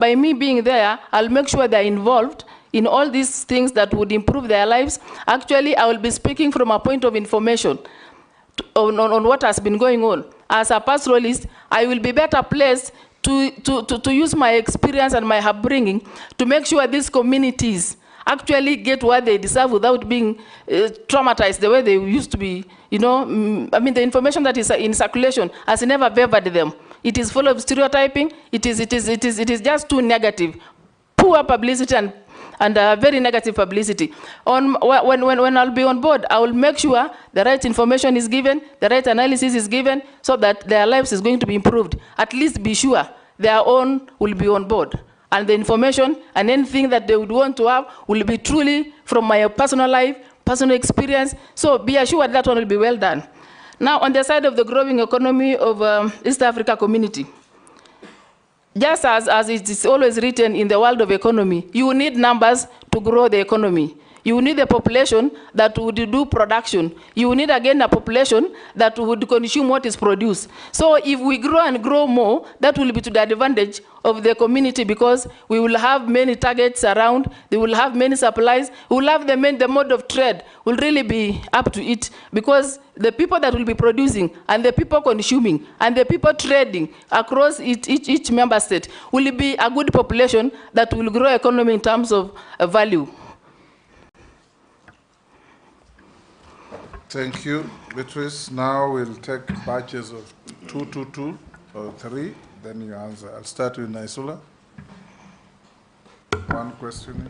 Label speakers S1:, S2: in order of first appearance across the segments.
S1: by me being there, I'll make sure they're involved in all these things that would improve their lives. Actually, I will be speaking from a point of information on what has been going on. As a pastoralist, I will be better placed to use my experience and my upbringing to make sure these communities actually get what they deserve without being traumatized the way they used to be. You know, I mean, the information that is in circulation has never favored them. It is full of stereotyping. It is just too negative, poor publicity and very negative publicity. When I'll be on board, I will make sure the right information is given, the right analysis is given, so that their lives is going to be improved. At least be sure their own will be on board. And the information and anything that they would want to have will be truly from my personal life, personal experience. So be assured that one will be well done. Now, on the side of the growing economy of East Africa community, just as it is always written in the world of economy, you need numbers to grow the economy. You need a population that would do production. You need, again, a population that would consume what is produced. So if we grow and grow more, that will be to the advantage of the community, because we will have many targets around, they will have many supplies, we will have the mode of trade will really be up to it, because the people that will be producing and the people consuming and the people trading across each member state will be a good population that will grow economy in terms of value.
S2: Thank you, Beatrice. Now we'll take batches of 2, 2, 2, or 3. Then you answer. I'll start with Naisula. One question.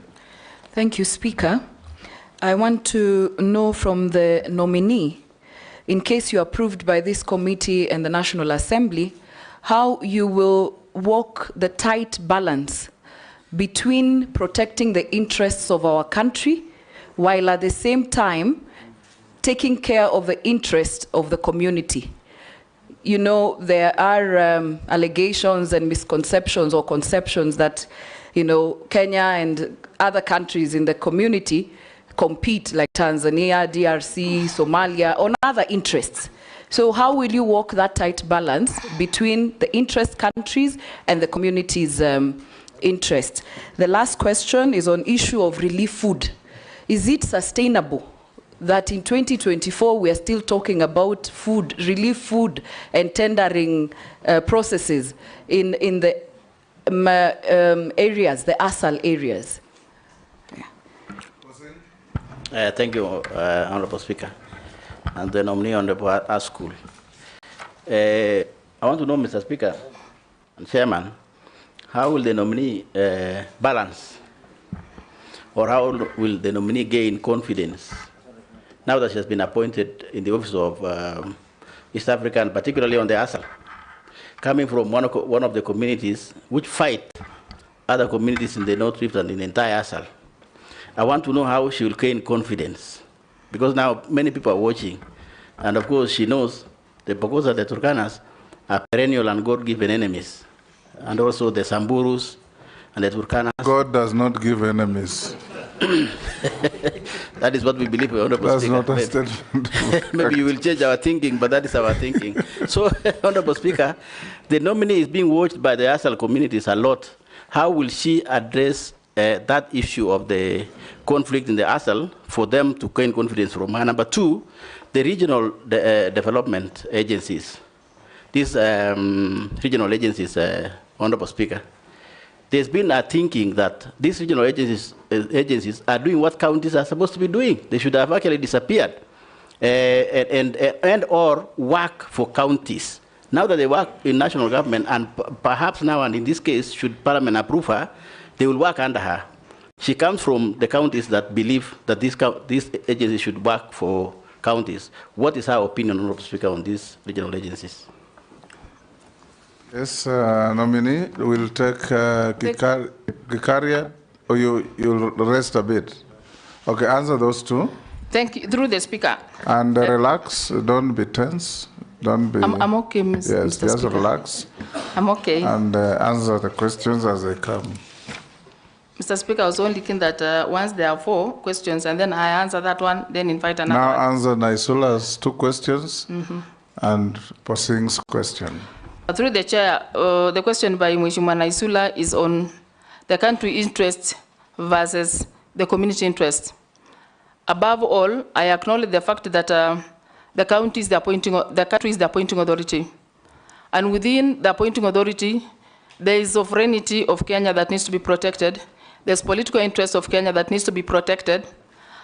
S3: Thank you, Speaker. I want to know from the nominee, in case you're approved by this committee and the National Assembly, how you will walk the tight balance between protecting the interests of our country while at the same time taking care of the interests of the community. You know, there are allegations and misconceptions or conceptions that, you know, Kenya and other countries in the community compete, like Tanzania, DRC, Somalia, on other interests. So how will you walk that tight balance between the interest countries and the community's interest? The last question is on issue of relief food. Is it sustainable that in 2024 we are still talking about food, relief food and tendering processes in the areas, the ASAL areas?
S4: Yeah. Thank you, Honorable Speaker, and the nominee on the Art School. I want to know, Mr. Speaker and Chairman, how will the nominee balance, or how will the nominee gain confidence now that she has been appointed in the office of East Africa, and particularly on the ASAL, coming from one of the communities which fight other communities in the North Rift and in the entire ASAL? I want to know how she will gain confidence, because now many people are watching, and of course she knows the Bokosa, the Turkanas, are perennial and God-given enemies, and also the Samburus and the Turkanas.
S2: God does not give enemies.
S4: That is what we believe, Honorable
S2: That's
S4: Speaker.
S2: not a statement.
S4: Maybe you will change our thinking, but that is our thinking. So, Honorable Speaker, the nominee is being watched by the ASAL communities a lot. How will she address that issue of the conflict in the ASAL for them to gain confidence from her? Number two, the regional development agencies. These regional agencies, Honorable Speaker, there's been a thinking that these regional agencies are doing what counties are supposed to be doing. They should have actually disappeared and or work for counties. Now that they work in national government, and perhaps now, and in this case, should Parliament approve her, they will work under her. She comes from the counties that believe that these agencies should work for counties. What is her opinion, Honorable Speaker, on these regional agencies?
S2: Yes, nominee, we'll take Gikaria, or you'll rest a bit. Okay, answer those two.
S1: Thank you. Through the Speaker.
S2: And relax, don't be tense. Don't be...
S1: I'm okay, Mr.
S2: Yes,
S1: Speaker.
S2: just relax.
S1: I'm okay.
S2: And answer the questions as they come.
S1: Mr. Speaker, I was only thinking that once there are 4 questions, and then I answer that one, then invite another
S2: now
S1: one.
S2: Answer Naisula's 2 questions and Posing's question.
S1: Through the chair, the question by Mheshimiwa Naisula is on the country interest versus the community interest. Above all, I acknowledge the fact that the country is the appointing authority. And within the appointing authority, there is sovereignty of Kenya that needs to be protected. There's political interest of Kenya that needs to be protected.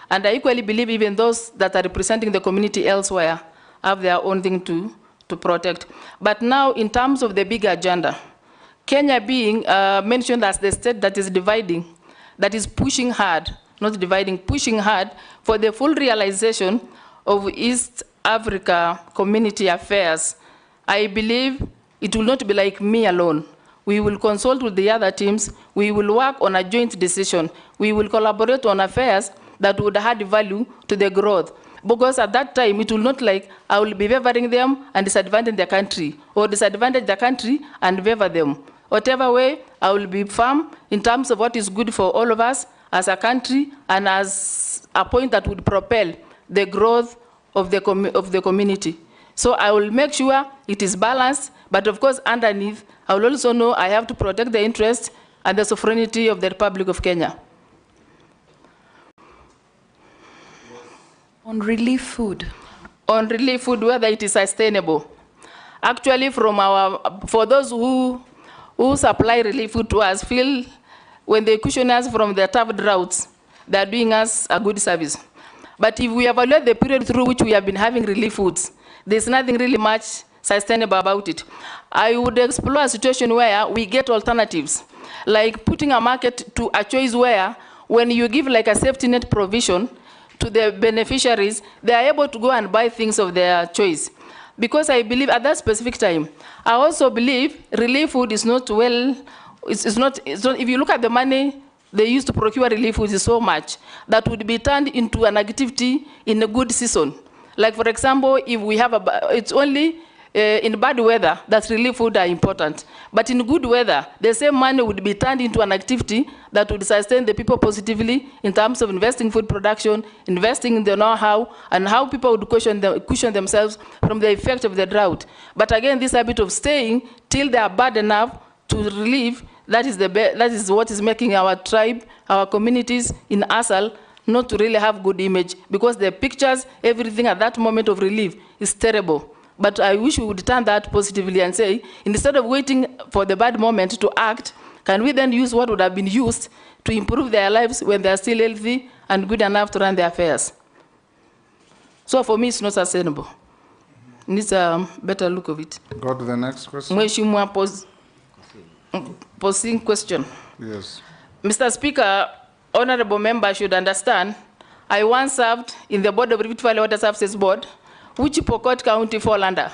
S1: And I equally believe even those that are representing the community elsewhere have their own thing to protect. But now, in terms of the bigger agenda, Kenya being mentioned as the state that is dividing, that is pushing hard, not dividing, pushing hard for the full realization of East Africa community affairs, I believe it will not be like me alone. We will consult with the other teams. We will work on a joint decision. We will collaborate on affairs that would add value to the growth. Because at that time, it will not like I will be favoring them and disadvantaging the country, or disadvantage the country and favor them. Whatever way, I will be firm in terms of what is good for all of us as a country and as a point that would propel the growth of the community. So I will make sure it is balanced, but of course underneath, I will also know I have to protect the interest and the sovereignty of the Republic of Kenya.
S3: On relief food.
S1: On relief food, whether it is sustainable. Actually, for those who supply relief food to us, feel when they cushion us from the tough droughts, they are doing us a good service. But if we evaluate the period through which we have been having relief foods, there's nothing really much sustainable about it. I would explore a situation where we get alternatives, like putting a market to a choice where when you give like a safety net provision to the beneficiaries, they are able to go and buy things of their choice. Because I believe at that specific time, I also believe relief food is not well, it's not, if you look at the money they used to procure relief food is so much that would be turned into an activity in a good season. Like for example, if we have it's only in bad weather that relief food are important. But in good weather, the same money would be turned into an activity that would sustain the people positively in terms of investing food production, investing in the know-how, and how people would cushion themselves from the effect of the drought. But again, this habit of staying till they are bad enough to relieve, that is what is making our tribe, our communities in Asal not to really have good image, because the pictures, everything at that moment of relief is terrible. But I wish we would turn that positively and say, instead of waiting for the bad moment to act, can we then use what would have been used to improve their lives when they are still healthy and good enough to run their affairs? So for me, it's not sustainable. It needs a better look of it.
S2: Go to the next question.
S1: Mheshimiwa posing question.
S2: Yes.
S1: Mr. Speaker, honorable member should understand, I once served in the board of Rift Valley Water Services Board, which Pokot County fall under.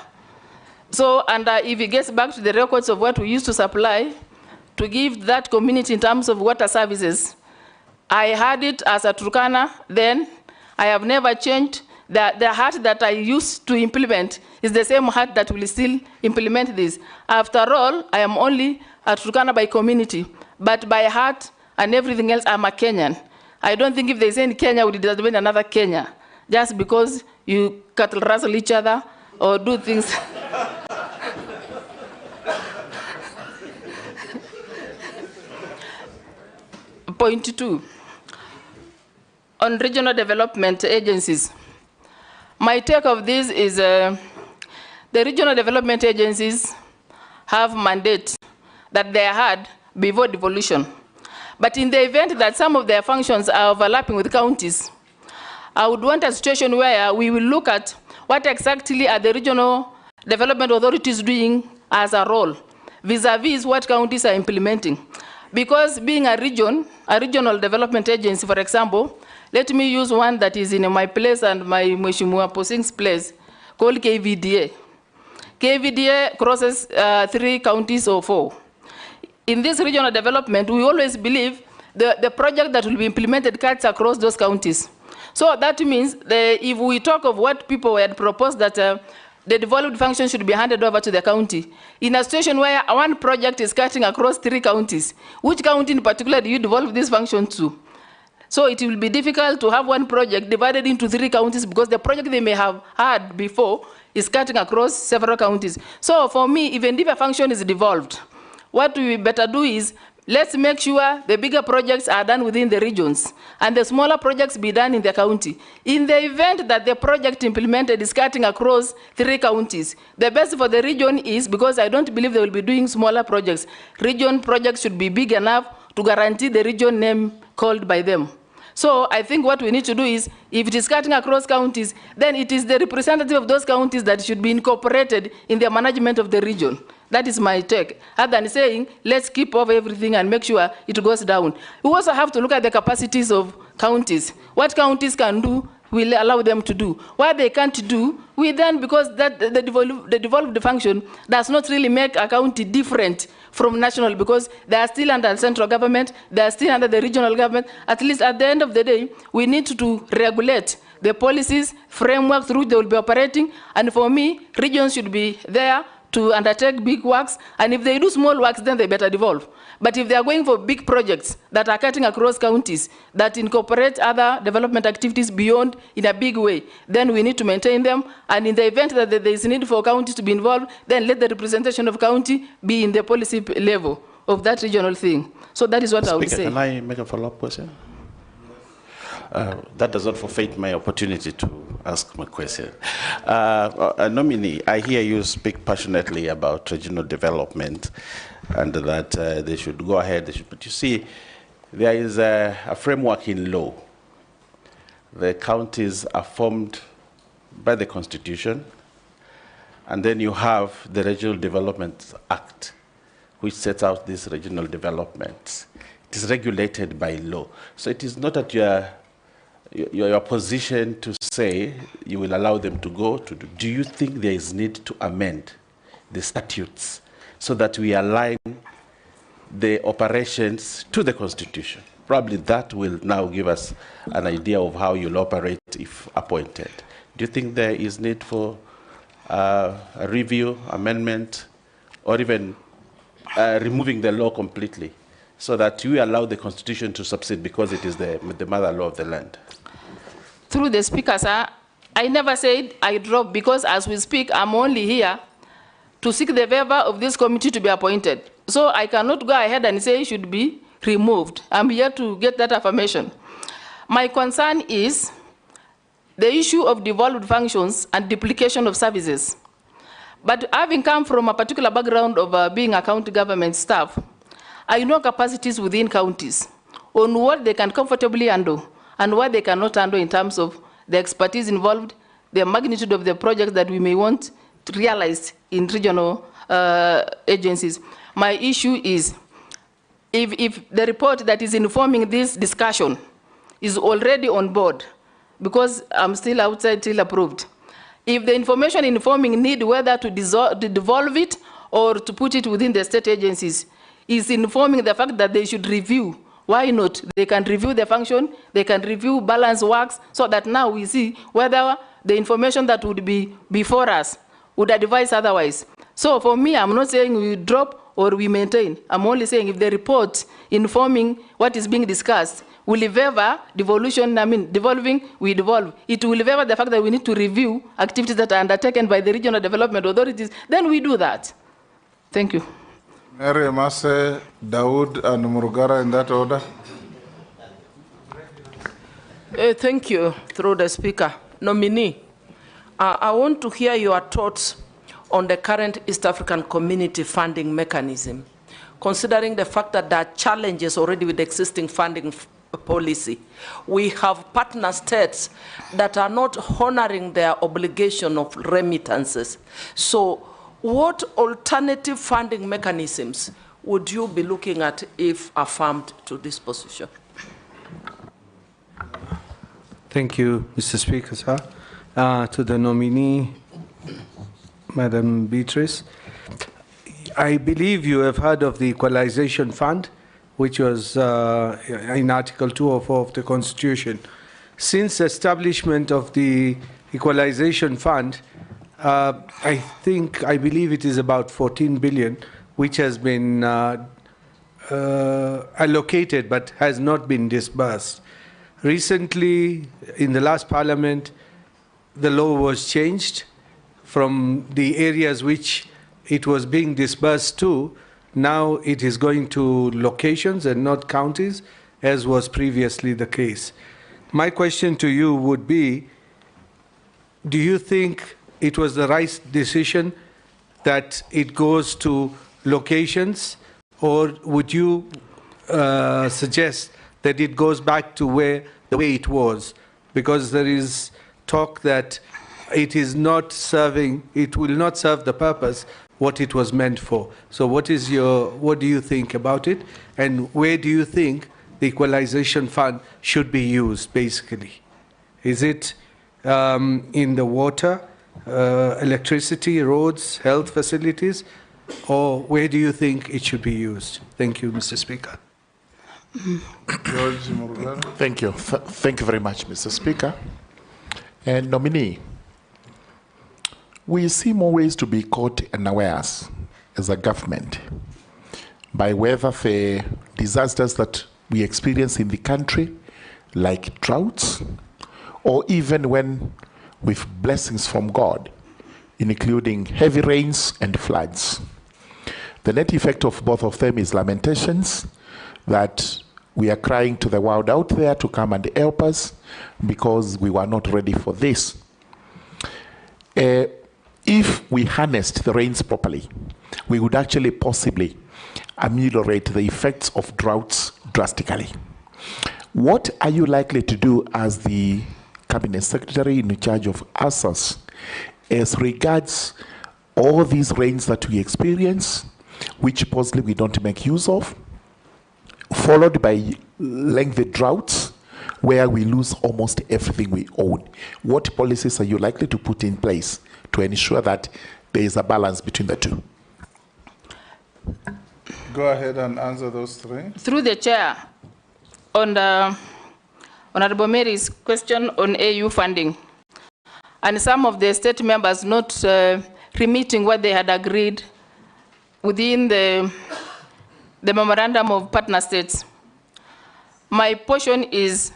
S1: So, and if it gets back to the records of what we used to supply to give that community in terms of water services, I had it as a Turkana then. I have never changed. The heart that I used to implement is the same heart that will still implement this. After all, I am only a Turkana by community, but by heart and everything else, I'm a Kenyan. I don't think if there's any Kenya, would develop another Kenya, just because you cattle rustle each other or do things. Point 2, on regional development agencies. My take of this is the regional development agencies have mandate that they had before devolution. But in the event that some of their functions are overlapping with counties, I would want a situation where we will look at what exactly are the regional development authorities doing as a role, vis-a-vis what counties are implementing. Because being a regional development agency, for example, let me use one that is in my place and my Mheshimiwa Posing's place, called KVDA. KVDA crosses 3 counties or 4. In this regional development, we always believe the project that will be implemented cuts across those counties. So that means if we talk of what people had proposed that the devolved function should be handed over to the county, in a situation where one project is cutting across 3 counties, which county in particular do you devolve this function to? So it will be difficult to have one project divided into 3 counties because the project they may have had before is cutting across several counties. So for me, even if a function is devolved, what we better do is let's make sure the bigger projects are done within the regions and the smaller projects be done in the county. In the event that the project implemented is cutting across 3 counties, the best for the region is, because I don't believe they will be doing smaller projects, region projects should be big enough to guarantee the region name called by them. So I think what we need to do is, if it is cutting across counties, then it is the representative of those counties that should be incorporated in the management of the region. That is my take. Other than saying, let's keep over everything and make sure it goes down. We also have to look at the capacities of counties. What counties can do, we'll allow them to do. What they can't do, we then, because that the devolved function does not really make a county different from national, because they are still under the central government, they are still under the regional government. At least at the end of the day, we need to regulate the policies, framework through which they will be operating. And for me, regions should be there to undertake big works, and if they do small works, then they better devolve. But if they are going for big projects that are cutting across counties, that incorporate other development activities beyond in a big way, then we need to maintain them. And in the event that there is a need for counties to be involved, then let the representation of county be in the policy level of that regional thing. So that is what I would say.
S5: Can I make a follow-up question? That does not forfeit my opportunity to ask my question. Nominee, I hear you speak passionately about regional development and that they should go ahead. But you see, there is a framework in law. The counties are formed by the Constitution, and then you have the Regional Development Act, which sets out these regional developments. It is regulated by law. So it is not at your position to say you will allow them to go to do you think there is need to amend the statutes so that we align the operations to the Constitution? Probably that will now give us an idea of how you'll operate if appointed. Do you think there is need for a review, amendment, or even removing the law completely so that you allow the Constitution to succeed because it is the mother law of the land?
S1: Through the speaker, sir, I never said I drop, because as we speak, I'm only here to seek the favor of this committee to be appointed. So I cannot go ahead and say it should be removed. I'm here to get that affirmation. My concern is the issue of devolved functions and duplication of services. But having come from a particular background of being a county government staff, I know capacities within counties on what they can comfortably handle and what they cannot handle in terms of the expertise involved, the magnitude of the projects that we may want to realize in regional agencies. My issue is, if the report that is informing this discussion is already on board, because I'm still outside till approved, if the information informing need whether to devolve it or to put it within the state agencies is informing the fact that they should review, why not? They can review the function, they can review balance works, so that now we see whether the information that would be before us would advise otherwise. So for me, I'm not saying we drop or we maintain. I'm only saying if the report informing what is being discussed will favor devolution, devolving, we devolve. It will favor the fact that we need to review activities that are undertaken by the regional development authorities, then we do that. Thank you.
S2: Mary Mase, Dawood, and Murugara, in that order.
S6: Thank you, through the speaker. Nominee, I want to hear your thoughts on the current East African Community funding mechanism, considering the fact that there are challenges already with the existing funding policy. We have partner states that are not honoring their obligation of remittances. So what alternative funding mechanisms would you be looking at if affirmed to this position?
S7: Thank you, Mr. Speaker, sir. To the nominee, Madam Beatrice, I believe you have heard of the Equalization Fund, which was in Article 204 of the Constitution. Since establishment of the Equalization Fund, I believe it is about 14 billion, which has been allocated but has not been disbursed. Recently, in the last parliament, the law was changed from the areas which it was being disbursed to, now it is going to locations and not counties, as was previously the case. My question to you would be, do you think it was the right decision that it goes to locations, or would you suggest that it goes back to the way it was? Because there is talk that it is not serving, it will not serve the purpose what it was meant for. So what do you think about it? And where do you think the equalization fund should be used, basically? Is it in the water, electricity, roads, health facilities, or where do you think it should be used? Thank you, Mr. Speaker.
S8: Thank you. Thank you very much, Mr. Speaker. And nominee, we see more ways to be caught unawares as a government by whether the disasters that we experience in the country, like droughts, or even when with blessings from God, including heavy rains and floods. The net effect of both of them is lamentations that we are crying to the world out there to come and help us because we were not ready for this. If we harnessed the rains properly, we would actually possibly ameliorate the effects of droughts drastically. What are you likely to do as the Cabinet Secretary in charge of ASAS as regards all these rains that we experience, which possibly we don't make use of, followed by lengthy droughts where we lose almost everything we own? What policies are you likely to put in place to ensure that there is a balance between the two?
S2: Go ahead and answer those three. Through
S1: the chair, on the Honorable Mary's question on AU funding, and some of the state members not remitting what they had agreed within the memorandum of partner states. My portion is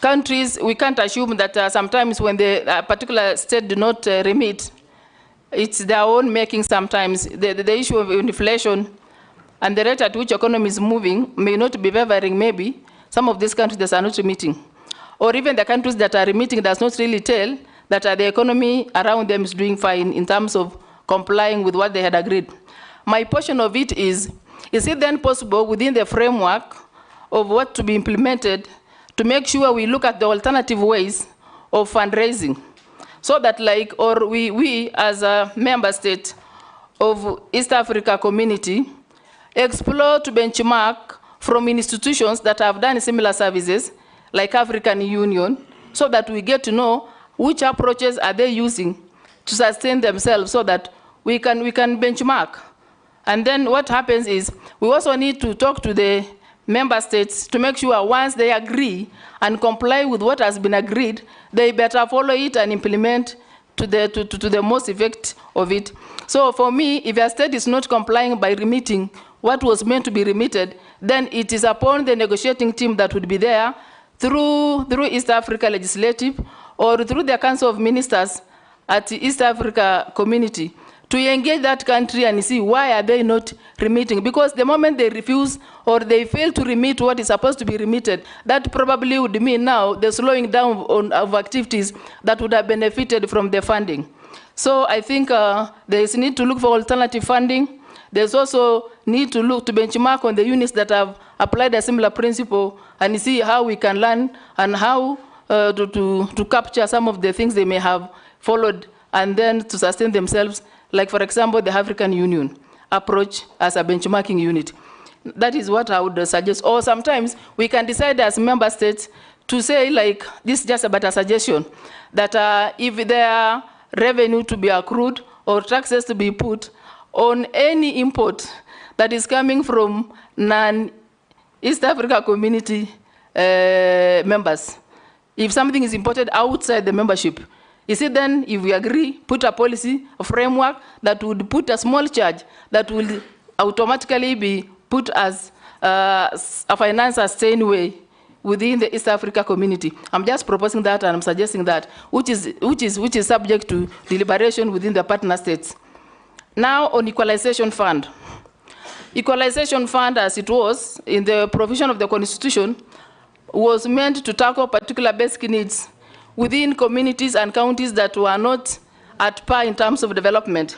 S1: countries, we can't assume that sometimes when the particular state do not remit, it's their own making sometimes. The issue of inflation and the rate at which economy is moving may not be favoring maybe some of these countries that are not remitting. Or even the countries that are remitting does not really tell that the economy around them is doing fine in terms of complying with what they had agreed. My portion of it is it then possible within the framework of what to be implemented to make sure we look at the alternative ways of fundraising, so that we as a member state of East Africa community explore to benchmark from institutions that have done similar services, like African Union, so that we get to know which approaches are they using to sustain themselves, so that we can benchmark. And then what happens is we also need to talk to the member states to make sure once they agree and comply with what has been agreed, they better follow it and implement to the most effect of it. So for me, if a state is not complying by remitting what was meant to be remitted, then it is upon the negotiating team that would be there through East Africa Legislative or through the Council of Ministers at the East Africa Community to engage that country and see why are they not remitting. Because the moment they refuse or they fail to remit what is supposed to be remitted, that probably would mean now the slowing down of activities that would have benefited from the funding. So I think there is need to look for alternative funding. There's also need to look to benchmark on the units that have applied a similar principle and see how we can learn and how to capture some of the things they may have followed and then to sustain themselves, like for example, the African Union approach as a benchmarking unit. That is what I would suggest. Or sometimes we can decide as member states to say, like, this is just about a suggestion, that if there are revenue to be accrued or taxes to be put on any import that is coming from non-East Africa community members, if something is imported outside the membership, is it then, if we agree, put a policy, a framework that would put a small charge that will automatically be put as a finance sustained way within the East Africa community? I'm just proposing that and I'm suggesting that, which is subject to deliberation within the partner states. Now on equalization fund, Equalization Fund, as it was in the provision of the Constitution, was meant to tackle particular basic needs within communities and counties that were not at par in terms of development.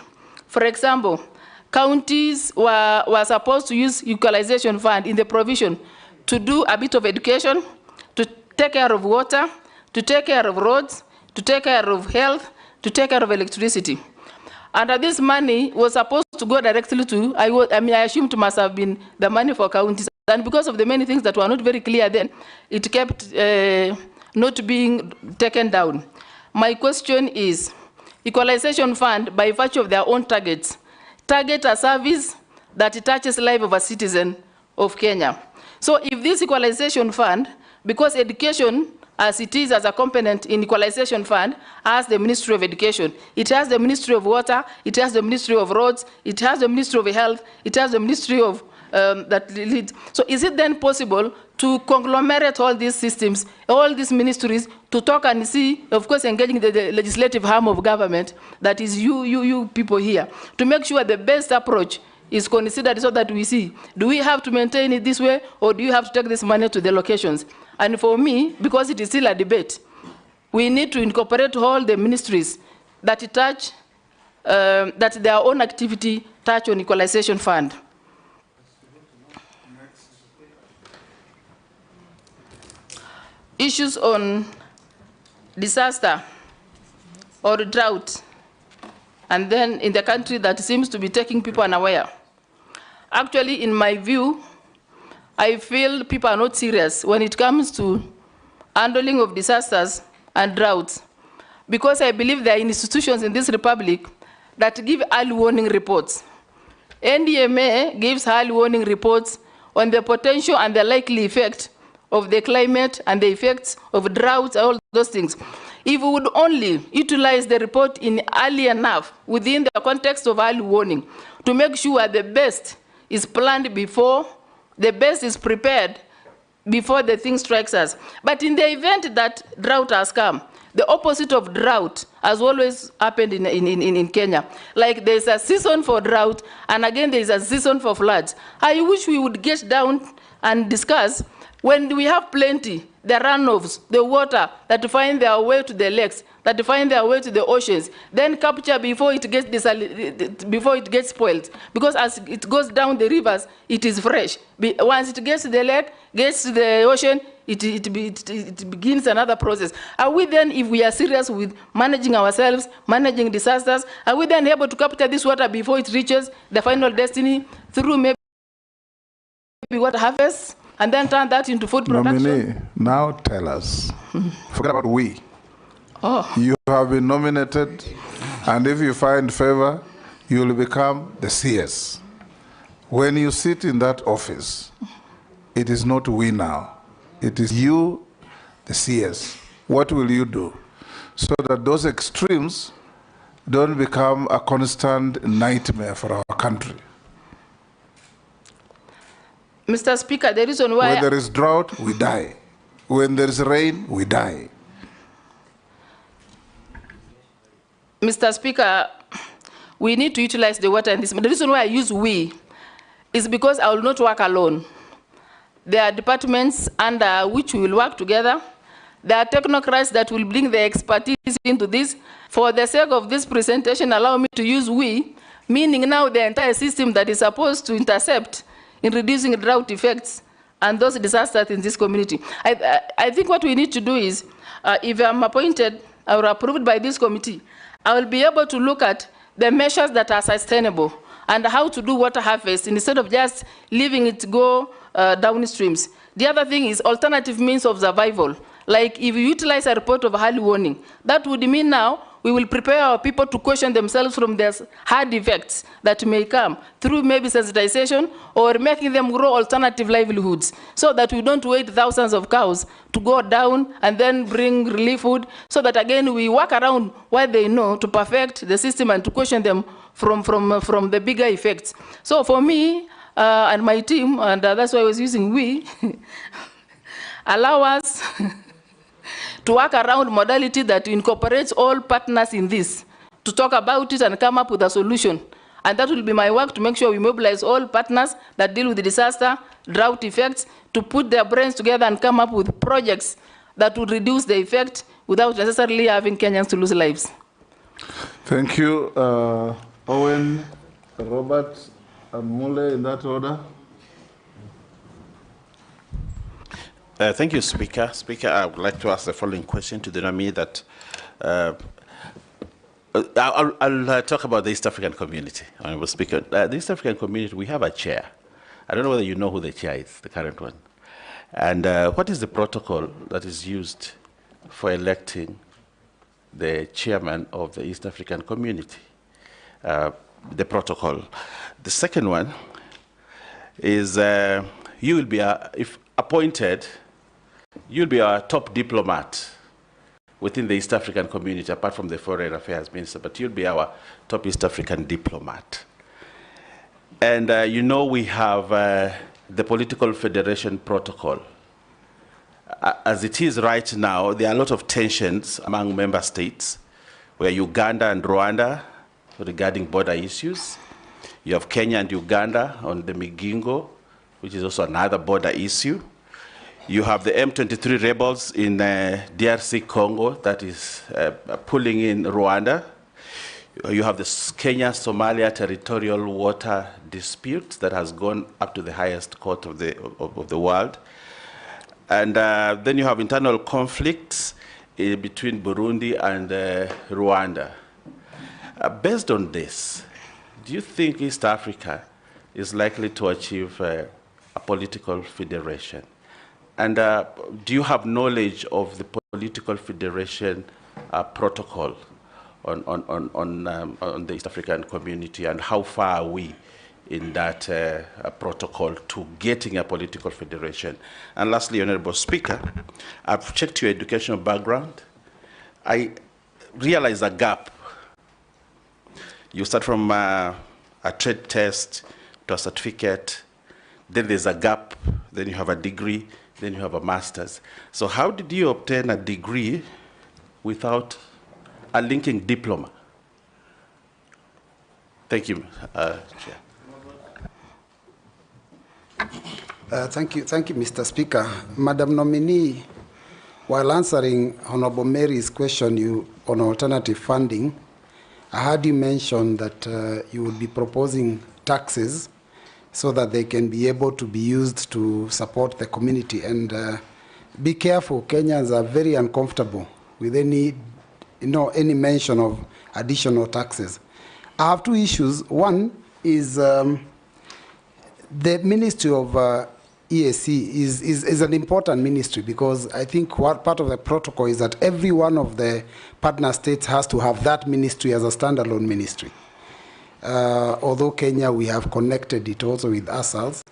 S1: For example, counties were supposed to use Equalization Fund in the provision to do a bit of education, to take care of water, to take care of roads, to take care of health, to take care of electricity. And this money was supposed to go directly to, I assumed it must have been the money for counties. And because of the many things that were not very clear then, it kept not being taken down. My question is, Equalization Fund, by virtue of their own targets, target a service that touches the life of a citizen of Kenya. So if this Equalization Fund, because education, as it is as a component in Equalization Fund, has the Ministry of Education. It has the Ministry of Water, it has the Ministry of Roads, it has the Ministry of Health, it has the Ministry of that leads. So is it then possible to conglomerate all these systems, all these ministries, to talk and see, of course, engaging the legislative arm of government, that is you people here, to make sure the best approach is considered so that we see, do we have to maintain it this way, or do you have to take this money to the locations? And for me, because it is still a debate, we need to incorporate all the ministries that touch, that their own activity touch on Equalization Fund. Issues on disaster or drought, and then in the country that seems to be taking people unaware. Actually, in my view, I feel people are not serious when it comes to handling of disasters and droughts, because I believe there are institutions in this republic that give early warning reports. NDMA gives early warning reports on the potential and the likely effect of the climate and the effects of droughts, all those things. If we would only utilize the report in early enough within the context of early warning to make sure the best is planned before, the best is prepared before the thing strikes us. But in the event that drought has come, the opposite of drought has always happened in Kenya. Like there's a season for drought, and again there's a season for floods. I wish we would get down and discuss when we have plenty, the runoffs, the water that find their way to the lakes, that find their way to the oceans, then capture before it gets spoiled. Because as it goes down the rivers, it is fresh. Once it gets to the lake, gets to the ocean, it begins another process. Are we then, if we are serious with managing ourselves, managing disasters, are we then able to capture this water before it reaches the final destiny through maybe water harvest, and then turn that into food production?
S2: Nominee, now tell us. Forget about we.
S1: Oh.
S2: You have been nominated, and if you find favor, you will become the CS. When you sit in that office, it is not we now. It is you, the CS. What will you do so that those extremes don't become a constant nightmare for our country?
S1: Mr. Speaker, the reason why...
S2: When there is drought, we die. When there is rain, we die.
S1: Mr. Speaker, we need to utilize the water in this. But the reason why I use we is because I will not work alone. There are departments under which we will work together. There are technocrats that will bring their expertise into this. For the sake of this presentation, allow me to use we, meaning now the entire system that is supposed to intercept in reducing drought effects and those disasters in this community. I think what we need to do is, if I'm appointed or approved by this committee, I will be able to look at the measures that are sustainable and how to do water harvest instead of just leaving it go downstreams. The other thing is alternative means of survival. Like if you utilize a report of early warning, that would mean now we will prepare our people to caution themselves from the hard effects that may come through maybe sensitization or making them grow alternative livelihoods so that we don't wait thousands of cows to go down and then bring relief food, so that again we work around what they know to perfect the system and to caution them from the bigger effects. So for me and my team, and that's why I was using we, allow us to work around modality that incorporates all partners in this, to talk about it and come up with a solution. And that will be my work to make sure we mobilize all partners that deal with the disaster, drought effects, to put their brains together and come up with projects that would reduce the effect without necessarily having Kenyans to lose lives.
S2: Thank you. Owen, Robert, and Mule, in that order.
S5: Thank you, Speaker. Speaker, I would like to ask the following question to the nominee that I'll talk about the East African community. Honorable Speaker, the East African community, we have a chair. I don't know whether you know who the chair is, the current one. And what is the protocol that is used for electing the chairman of the East African community? The protocol. The second one is you will be, if appointed, you'll be our top diplomat within the East African community, apart from the Foreign Affairs Minister, but you'll be our top East African diplomat. And you know we have the Political Federation Protocol. As it is right now, there are a lot of tensions among member states, where Uganda and Rwanda regarding border issues. You have Kenya and Uganda on the Migingo, which is also another border issue. You have the M23 rebels in DRC Congo that is pulling in Rwanda. You have the Kenya-Somalia territorial water dispute that has gone up to the highest court of the world. And then you have internal conflicts between Burundi and Rwanda. Based on this, do you think East Africa is likely to achieve a political federation? And do you have knowledge of the political federation protocol on the East African community, and how far are we in that protocol to getting a political federation? And lastly, Honorable Speaker, I've checked your educational background. I realize a gap. You start from a trade test to a certificate, then there's a gap, then you have a degree, then you have a master's. So how did you obtain a degree without a linking diploma? Thank you, Chair.
S9: Thank you, Mr. Speaker. Madam Nominee, while answering Honorable Mary's question on alternative funding, I heard you mention that you would be proposing taxes so that they can be able to be used to support the community. And be careful, Kenyans are very uncomfortable with any mention of additional taxes. I have two issues. One is the Ministry of EAC is an important ministry, because I think what part of the protocol is that every one of the partner states has to have that ministry as a standalone ministry. Although Kenya, we have connected it also with ourselves.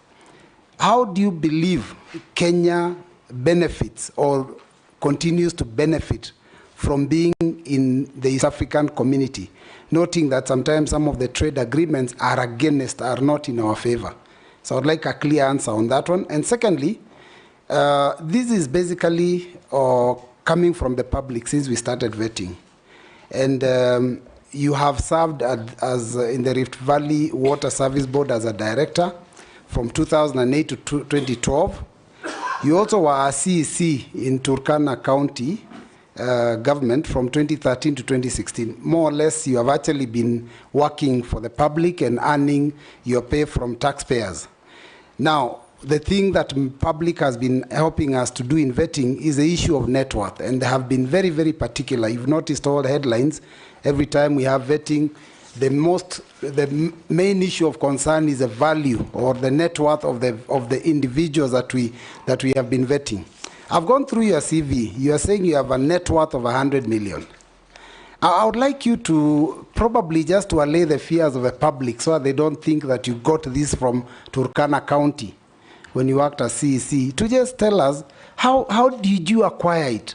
S9: How do you believe Kenya benefits or continues to benefit from being in the East African community, noting that sometimes some of the trade agreements are not in our favor? So I'd like a clear answer on that one. And secondly, this is basically coming from the public since we started vetting. And you have served as in the Rift Valley Water Service Board as a director from 2008 to 2012. You also were a CEC in Turkana County government from 2013 to 2016. More or less, you have actually been working for the public and earning your pay from taxpayers. Now, the thing that public has been helping us to do in vetting is the issue of net worth, and they have been very, very particular. You've noticed all the headlines. Every time we have vetting, the main issue of concern is the value or the net worth of the individuals that we have been vetting. I've gone through your CV. You are saying you have a net worth of 100 million. I would like you to probably just to allay the fears of the public so that they don't think that you got this from Turkana County when you worked as CEC, to just tell us how did you acquire it?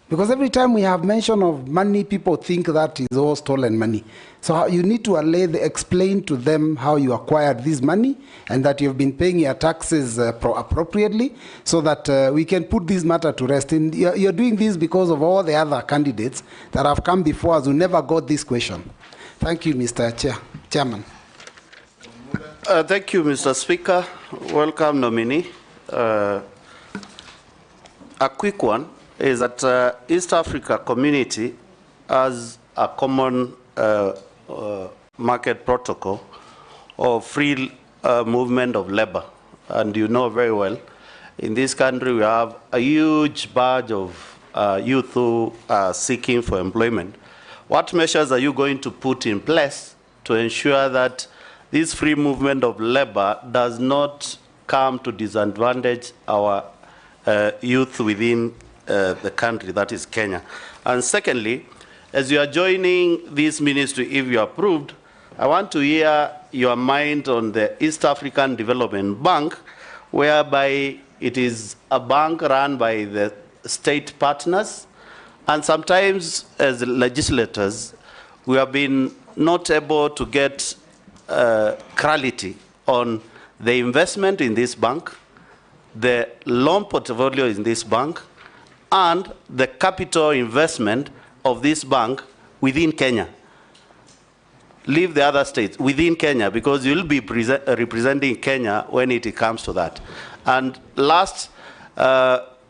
S9: Because every time we have mention of money, people think that is all stolen money. So you need to explain to them how you acquired this money and that you've been paying your taxes appropriately, so that we can put this matter to rest. And you're doing this because of all the other candidates that have come before us who never got this question. Thank you, Mr. Chairman.
S10: Thank you, Mr. Speaker. Welcome, nominee. A quick one is that East Africa community has a common market protocol of free movement of labor. And you know very well, in this country we have a huge batch of youth who are seeking for employment. What measures are you going to put in place to ensure that this free movement of labor does not come to disadvantage our youth within the country, that is Kenya? And secondly, as you are joining this ministry, if you are approved, I want to hear your mind on the East African Development Bank, whereby it is a bank run by the state partners, and sometimes as legislators, we have been not able to get clarity on the investment in this bank, the loan portfolio in this bank, and the capital investment of this bank within Kenya. Leave the other states within Kenya, because you'll be representing Kenya when it comes to that. And last,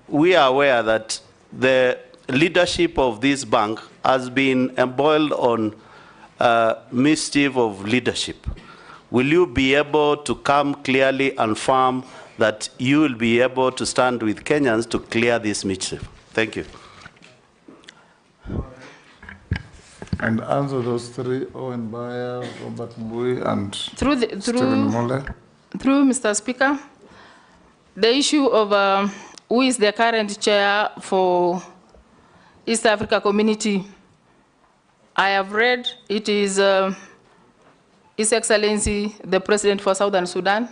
S10: we are aware that the leadership of this bank has been embroiled on mischief of leadership. Will you be able to come clearly and firm that you will be able to stand with Kenyans to clear this mischief? Thank you.
S2: And answer those three: Owen Bayer, Robert Mbui, and Stephen Mole.
S1: Through Mr. Speaker, the issue of who is the current chair for East Africa Community, I have read it is His Excellency, the President for Southern Sudan,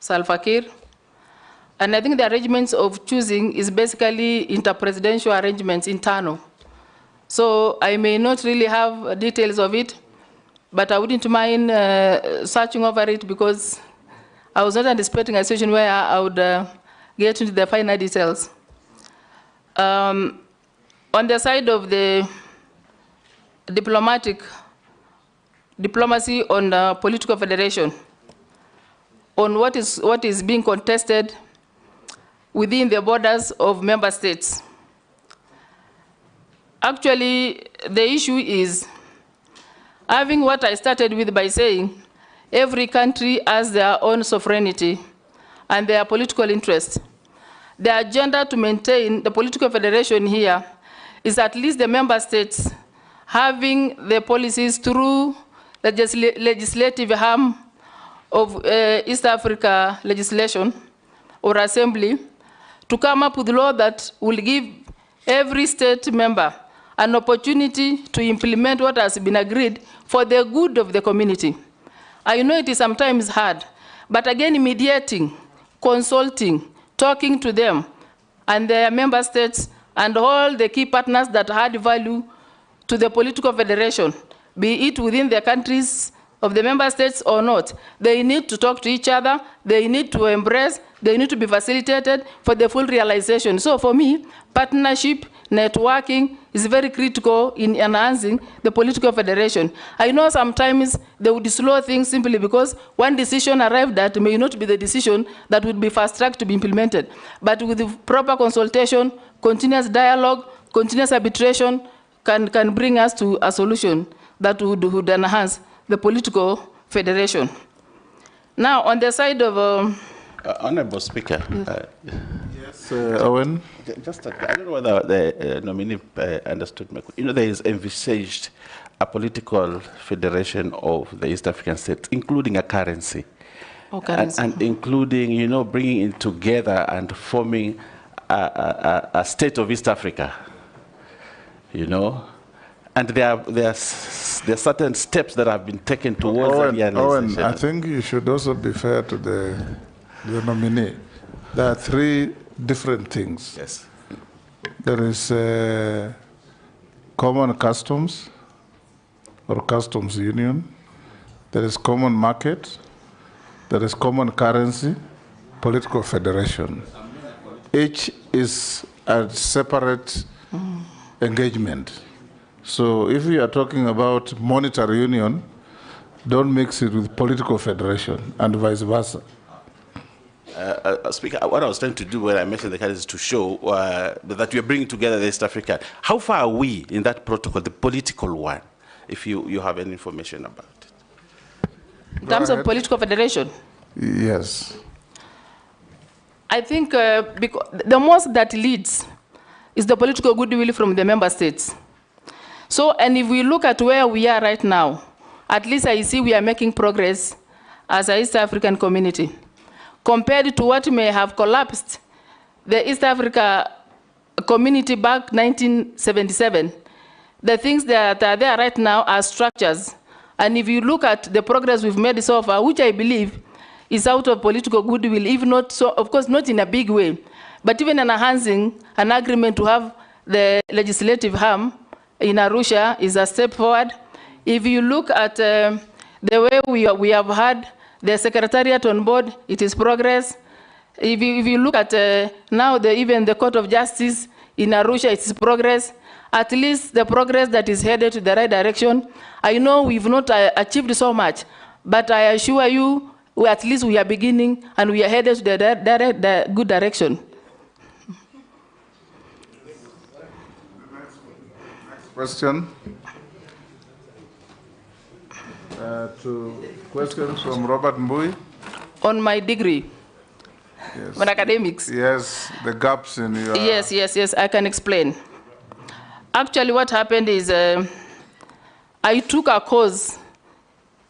S1: Salva Kiir. And I think the arrangements of choosing is basically interpresidential arrangements, internal. So I may not really have details of it, but I wouldn't mind searching over it, because I was not anticipating a situation where I would get into the finer details. On the side of the diplomacy on political federation, on what is being contested within the borders of member states. Actually, the issue is having what I started with by saying every country has their own sovereignty and their political interests. The agenda to maintain the political federation here is at least the member states having the policies through legislative arm of East Africa legislation or assembly to come up with law that will give every state member an opportunity to implement what has been agreed for the good of the community. I know it is sometimes hard, but again, mediating, consulting, talking to them and their member states and all the key partners that add value to the political federation, be it within the countries of the member states or not, they need to talk to each other, they need to embrace, they need to be facilitated for the full realization. So for me, partnership, networking is very critical in enhancing the political federation. I know sometimes they would slow things simply because one decision arrived at may not be the decision that would be fast-tracked to be implemented. But with the proper consultation, continuous dialogue, continuous arbitration can bring us to a solution that would enhance the political federation. Now, on the side of...
S5: Honorable Speaker.
S2: Yes, Owen.
S5: Just, I don't know whether the nominee understood my question. You know, there is envisaged a political federation of the East African states, including a currency.
S1: Oh, currency.
S5: And including, you know, bringing it together and forming a state of East Africa, you know. And there are certain steps that have been taken towards realization.
S2: Owen, I think you should also be fair to the nominee. There are three different things.
S5: Yes.
S2: There is common customs or customs union. There is common market. There is common currency, political federation. Each is a separate engagement. So if we are talking about monetary union, Don't mix it with political federation and vice versa.
S5: Speaker, what I was trying to do when I mentioned the candidates is to show that we are bringing together the East African. How far are we in that protocol, the political one, if you have any information about it?
S1: In terms of political federation?
S2: Yes.
S1: I think because the most that leads is the political goodwill from the member states. So, and if we look at where we are right now, at least I see we are making progress as an East African community. Compared to what may have collapsed the East Africa community back 1977, the things that are there right now are structures. And if you look at the progress we've made so far, which I believe is out of political goodwill, if not so, of course, not in a big way, but even enhancing an agreement to have the legislative arm in Arusha is a step forward. If you look at the way we have had the secretariat on board, it is progress. If you look at now even the Court of Justice in Arusha, it is progress. At least the progress that is headed to the right direction. I know we've not achieved so much, but I assure you, at least we are beginning and we are headed to the good direction.
S2: Next question. To questions from Robert Mbui.
S1: On my degree,
S2: yes.
S1: On academics.
S2: Yes, the gaps in your...
S1: Yes, I can explain. Actually, what happened is I took a course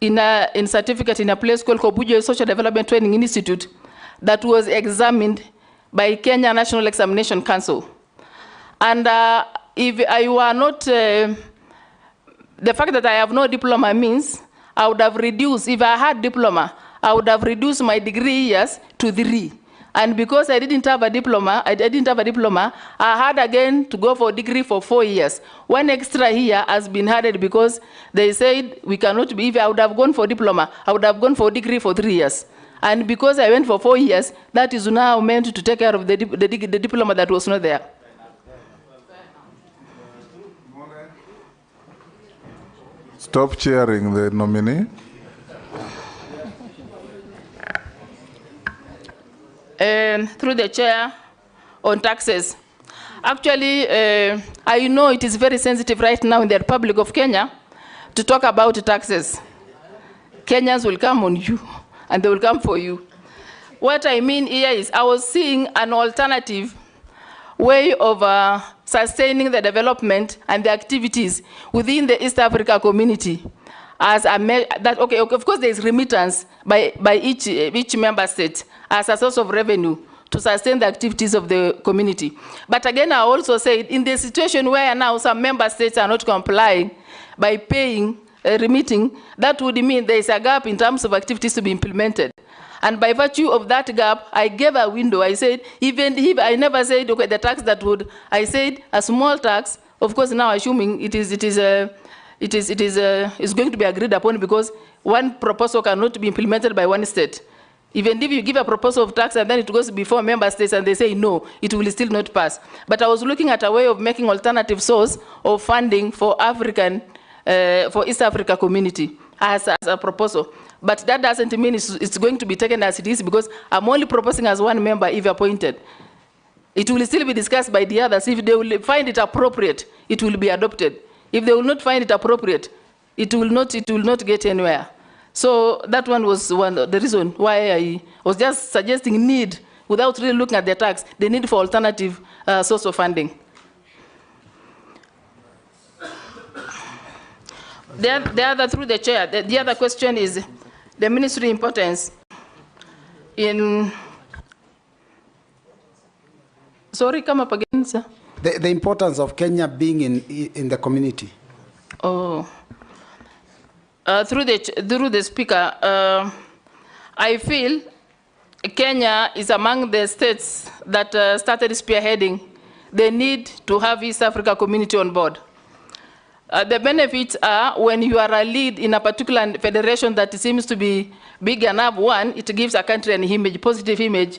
S1: in certificate in a place called Kobujo Social Development Training Institute that was examined by Kenya National Examination Council. And if I were not, the fact that I have no diploma means I would have reduced, if I had diploma, I would have reduced my degree years to 3. And because I didn't have a diploma, I had again to go for a degree for 4 years. 1 extra year has been added because they said we cannot be, if I would have gone for diploma, I would have gone for a degree for 3 years. And because I went for 4 years, that is now meant to take care of the diploma that was not there.
S2: Stop cheering the nominee.
S1: Through the chair on taxes. Actually, I know it is very sensitive right now in the Republic of Kenya to talk about taxes. Kenyans will come on you, and they will come for you. What I mean here is I was seeing an alternative way of sustaining the development and the activities within the East Africa community. As okay, of course, there is remittance by each member state as a source of revenue to sustain the activities of the community. But again, I also said, in the situation where now some member states are not complying by paying, remitting, that would mean there is a gap in terms of activities to be implemented. And by virtue of that gap, I gave a window. I said, even if I never said, okay, the tax that would, I said a small tax, of course now assuming it is going to be agreed upon because one proposal cannot be implemented by one state. Even if you give a proposal of tax and then it goes before member states and they say no, it will still not pass. But I was looking at a way of making alternative source of funding for for East Africa community as a proposal. But that doesn't mean it's going to be taken as it is because I'm only proposing as one member if appointed. It will still be discussed by the others. If they will find it appropriate, it will be adopted. If they will not find it appropriate, it will not get anywhere. So that one was the reason why I was just suggesting need, without really looking at the tax, the need for alternative source of funding. The other, through the chair, the other question is the ministry importance in, sorry, come up again, sir.
S9: The importance of Kenya being in the community.
S1: Oh. Through the speaker, I feel Kenya is among the states that started spearheading the need to have East Africa community on board. The benefits are when you are a lead in a particular federation that seems to be big enough. One, it gives a country an image, positive image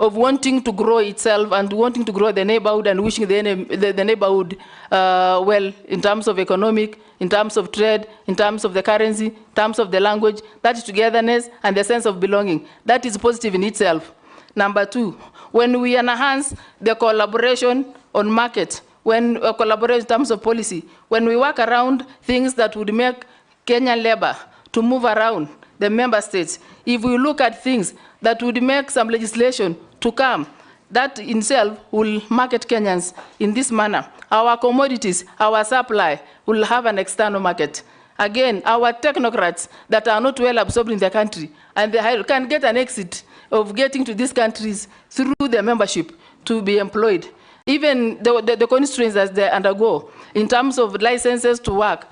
S1: of wanting to grow itself and wanting to grow the neighborhood and wishing the neighborhood well in terms of economic, in terms of trade, in terms of the currency, in terms of the language. That is togetherness and the sense of belonging. That is positive in itself. Number two, when we enhance the collaboration on market, when we collaborate in terms of policy, when we work around things that would make Kenyan labor to move around the member states, if we look at things that would make some legislation to come, that in itself will market Kenyans in this manner. Our commodities, our supply will have an external market. Again, our technocrats that are not well absorbed in the country, and they can get an exit of getting to these countries through the membership to be employed. Even the constraints that they undergo in terms of licenses to work,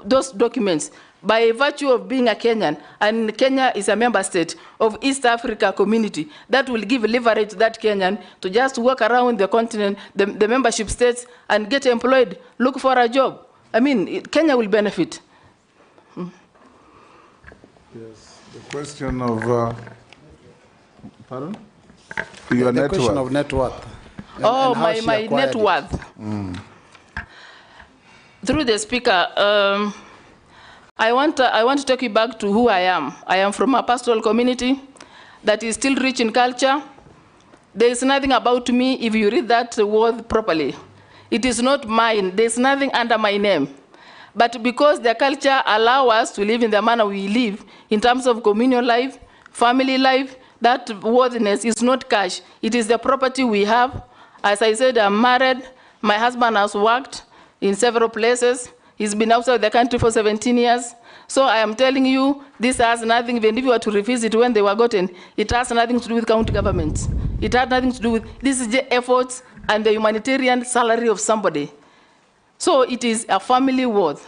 S1: those documents, by virtue of being a Kenyan, and Kenya is a member state of East Africa community, that will give leverage to that Kenyan to just walk around the continent, the membership states, and get employed, look for a job. I mean, Kenya will benefit.
S2: Yes, the question of, pardon? Your net worth. The question of net worth.
S1: Oh, my net worth. Through the speaker, I want to take you back to who I am. I am from a pastoral community that is still rich in culture. There is nothing about me, if you read that word properly. It is not mine. There is nothing under my name. But because the culture allows us to live in the manner we live, in terms of communal life, family life, that worthiness is not cash. It is the property we have. As I said, I'm married. My husband has worked in several places. He's been outside the country for 17 years. So I am telling you, this has nothing, even if you were to revisit when they were gotten, it has nothing to do with county governments. It has nothing to do with, this is the efforts and the humanitarian salary of somebody. So it is a family worth.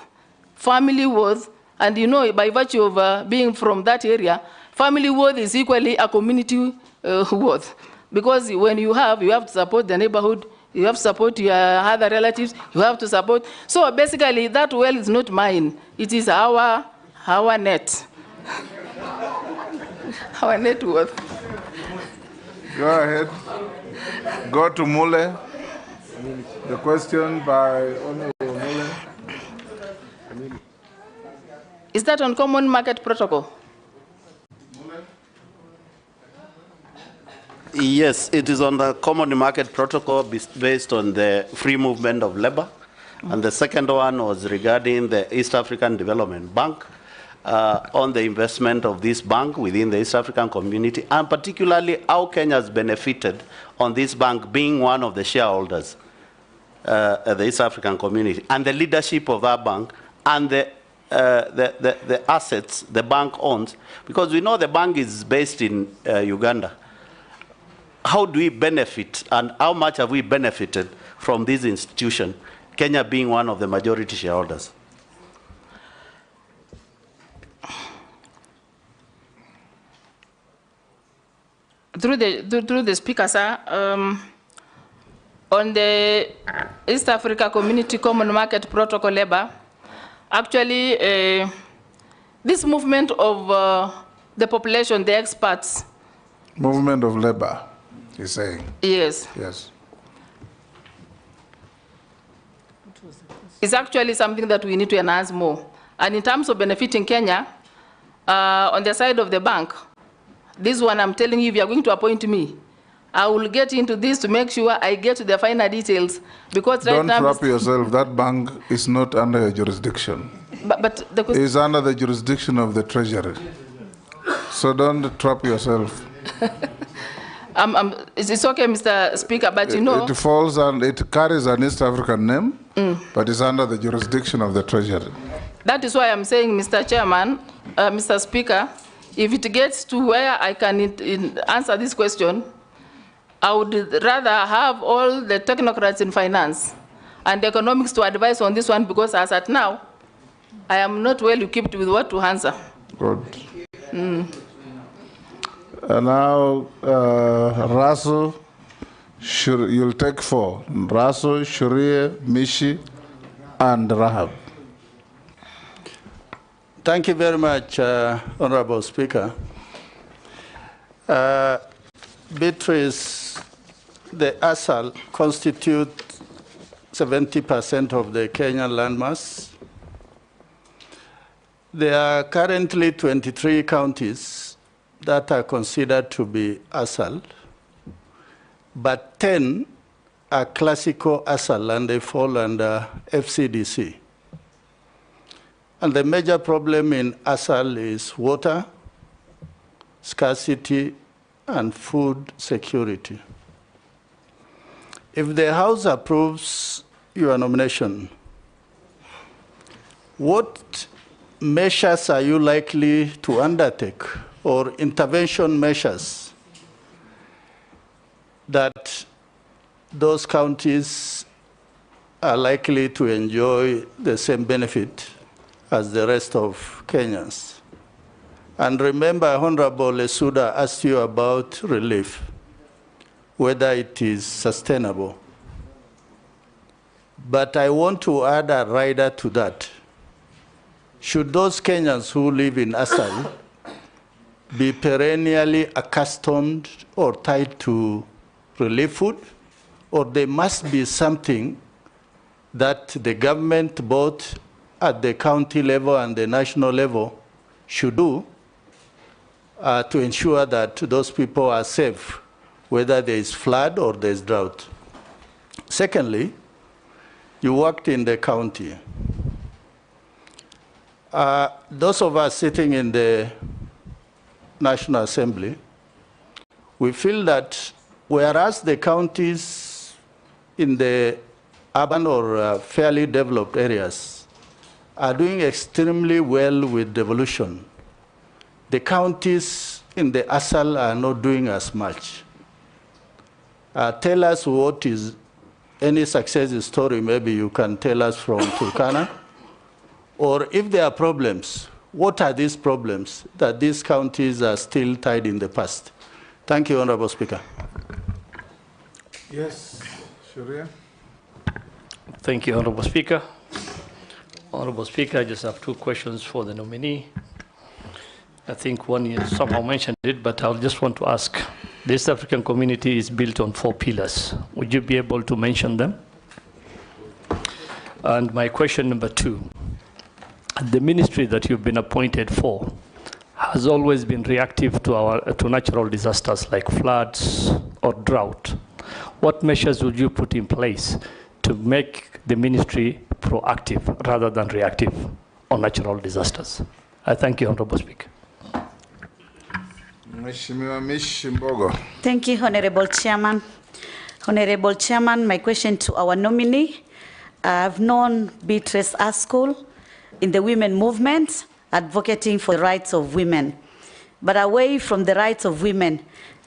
S1: Family worth, and you know, by virtue of being from that area, family worth is equally a community worth. Because when you have to support the neighborhood, you have to support your other relatives, you have to support. So basically, that well is not mine. It is our net. Our net worth.
S2: Go ahead. Go to Mule. The question by Honorable Mule.
S1: Is that on common market protocol?
S10: Yes, it is on the common market protocol based on the free movement of labor. And the second one was regarding the East African Development Bank, on the investment of this bank within the East African community, and particularly how Kenya has benefited on this bank being one of the shareholders of the East African community, and the leadership of that bank, and the assets the bank owns, because we know the bank is based in Uganda. How do we benefit, and how much have we benefited from this institution, Kenya being one of the majority shareholders?
S1: Through the speaker, sir, on the East Africa Community Common Market Protocol labor, actually, this movement of the population, the experts.
S2: Movement of labor, he's saying.
S1: Yes.
S2: Yes.
S1: It's actually something that we need to enhance more. And in terms of benefiting Kenya, on the side of the bank, this one I'm telling you, if you're going to appoint me, I will get into this to make sure I get to the finer details. Because right now...
S2: Don't trap yourself. That bank is not under your jurisdiction.
S1: But the question...
S2: It's under the jurisdiction of the Treasury. So don't trap yourself.
S1: It's okay, Mr. Speaker, but you know...
S2: It falls and it carries an East African name, but it's under the jurisdiction of the Treasury.
S1: That is why I'm saying, Mr. Chairman, Mr. Speaker, if it gets to where I can answer this question, I would rather have all the technocrats in finance and economics to advise on this one, because as at now, I am not well equipped with what to answer.
S2: Good. Now, Raso, you'll take 4. Raso, Shurie, Mishi, and Rahab.
S11: Thank you very much, Honorable Speaker. Beatrice, the ASAL constitute 70% of the Kenyan landmass. There are currently 23 counties that are considered to be ASAL, but 10 are classical ASAL and they fall under FCDC. And the major problem in ASAL is water, scarcity, and food security. If the House approves your nomination, what measures are you likely to undertake, or intervention measures, that those counties are likely to enjoy the same benefit as the rest of Kenyans? And remember, Honorable Lesuda asked you about relief, whether it is sustainable. But I want to add a rider to that. Should those Kenyans who live in ASAL be perennially accustomed or tied to relief food, or there must be something that the government, both at the county level and the national level, should do to ensure that those people are safe, whether there is flood or there is drought? Secondly, you worked in the county. Those of us sitting in the National Assembly, we feel that whereas the counties in the urban or fairly developed areas are doing extremely well with devolution, the counties in the ASAL are not doing as much. Tell us what is any success story, maybe you can tell us from Turkana, or if there are problems, what are these problems that these counties are still tied in the past? Thank you, Honorable Speaker.
S2: Yes, Sharia.
S12: Thank you, Honorable Speaker. Honorable Speaker, I just have two questions for the nominee. I think one you somehow mentioned it, but I just want to ask. The East African community is built on 4 pillars. Would you be able to mention them? And my question number 2, the ministry that you've been appointed for has always been reactive to natural disasters like floods or drought. What measures would you put in place to make the ministry proactive rather than reactive on natural disasters? I thank you, Honorable Speaker.
S13: Thank you, Honorable Chairman. Honorable Chairman, my question to our nominee. I've known Beatrice Askul in the women movement, advocating for the rights of women. But away from the rights of women,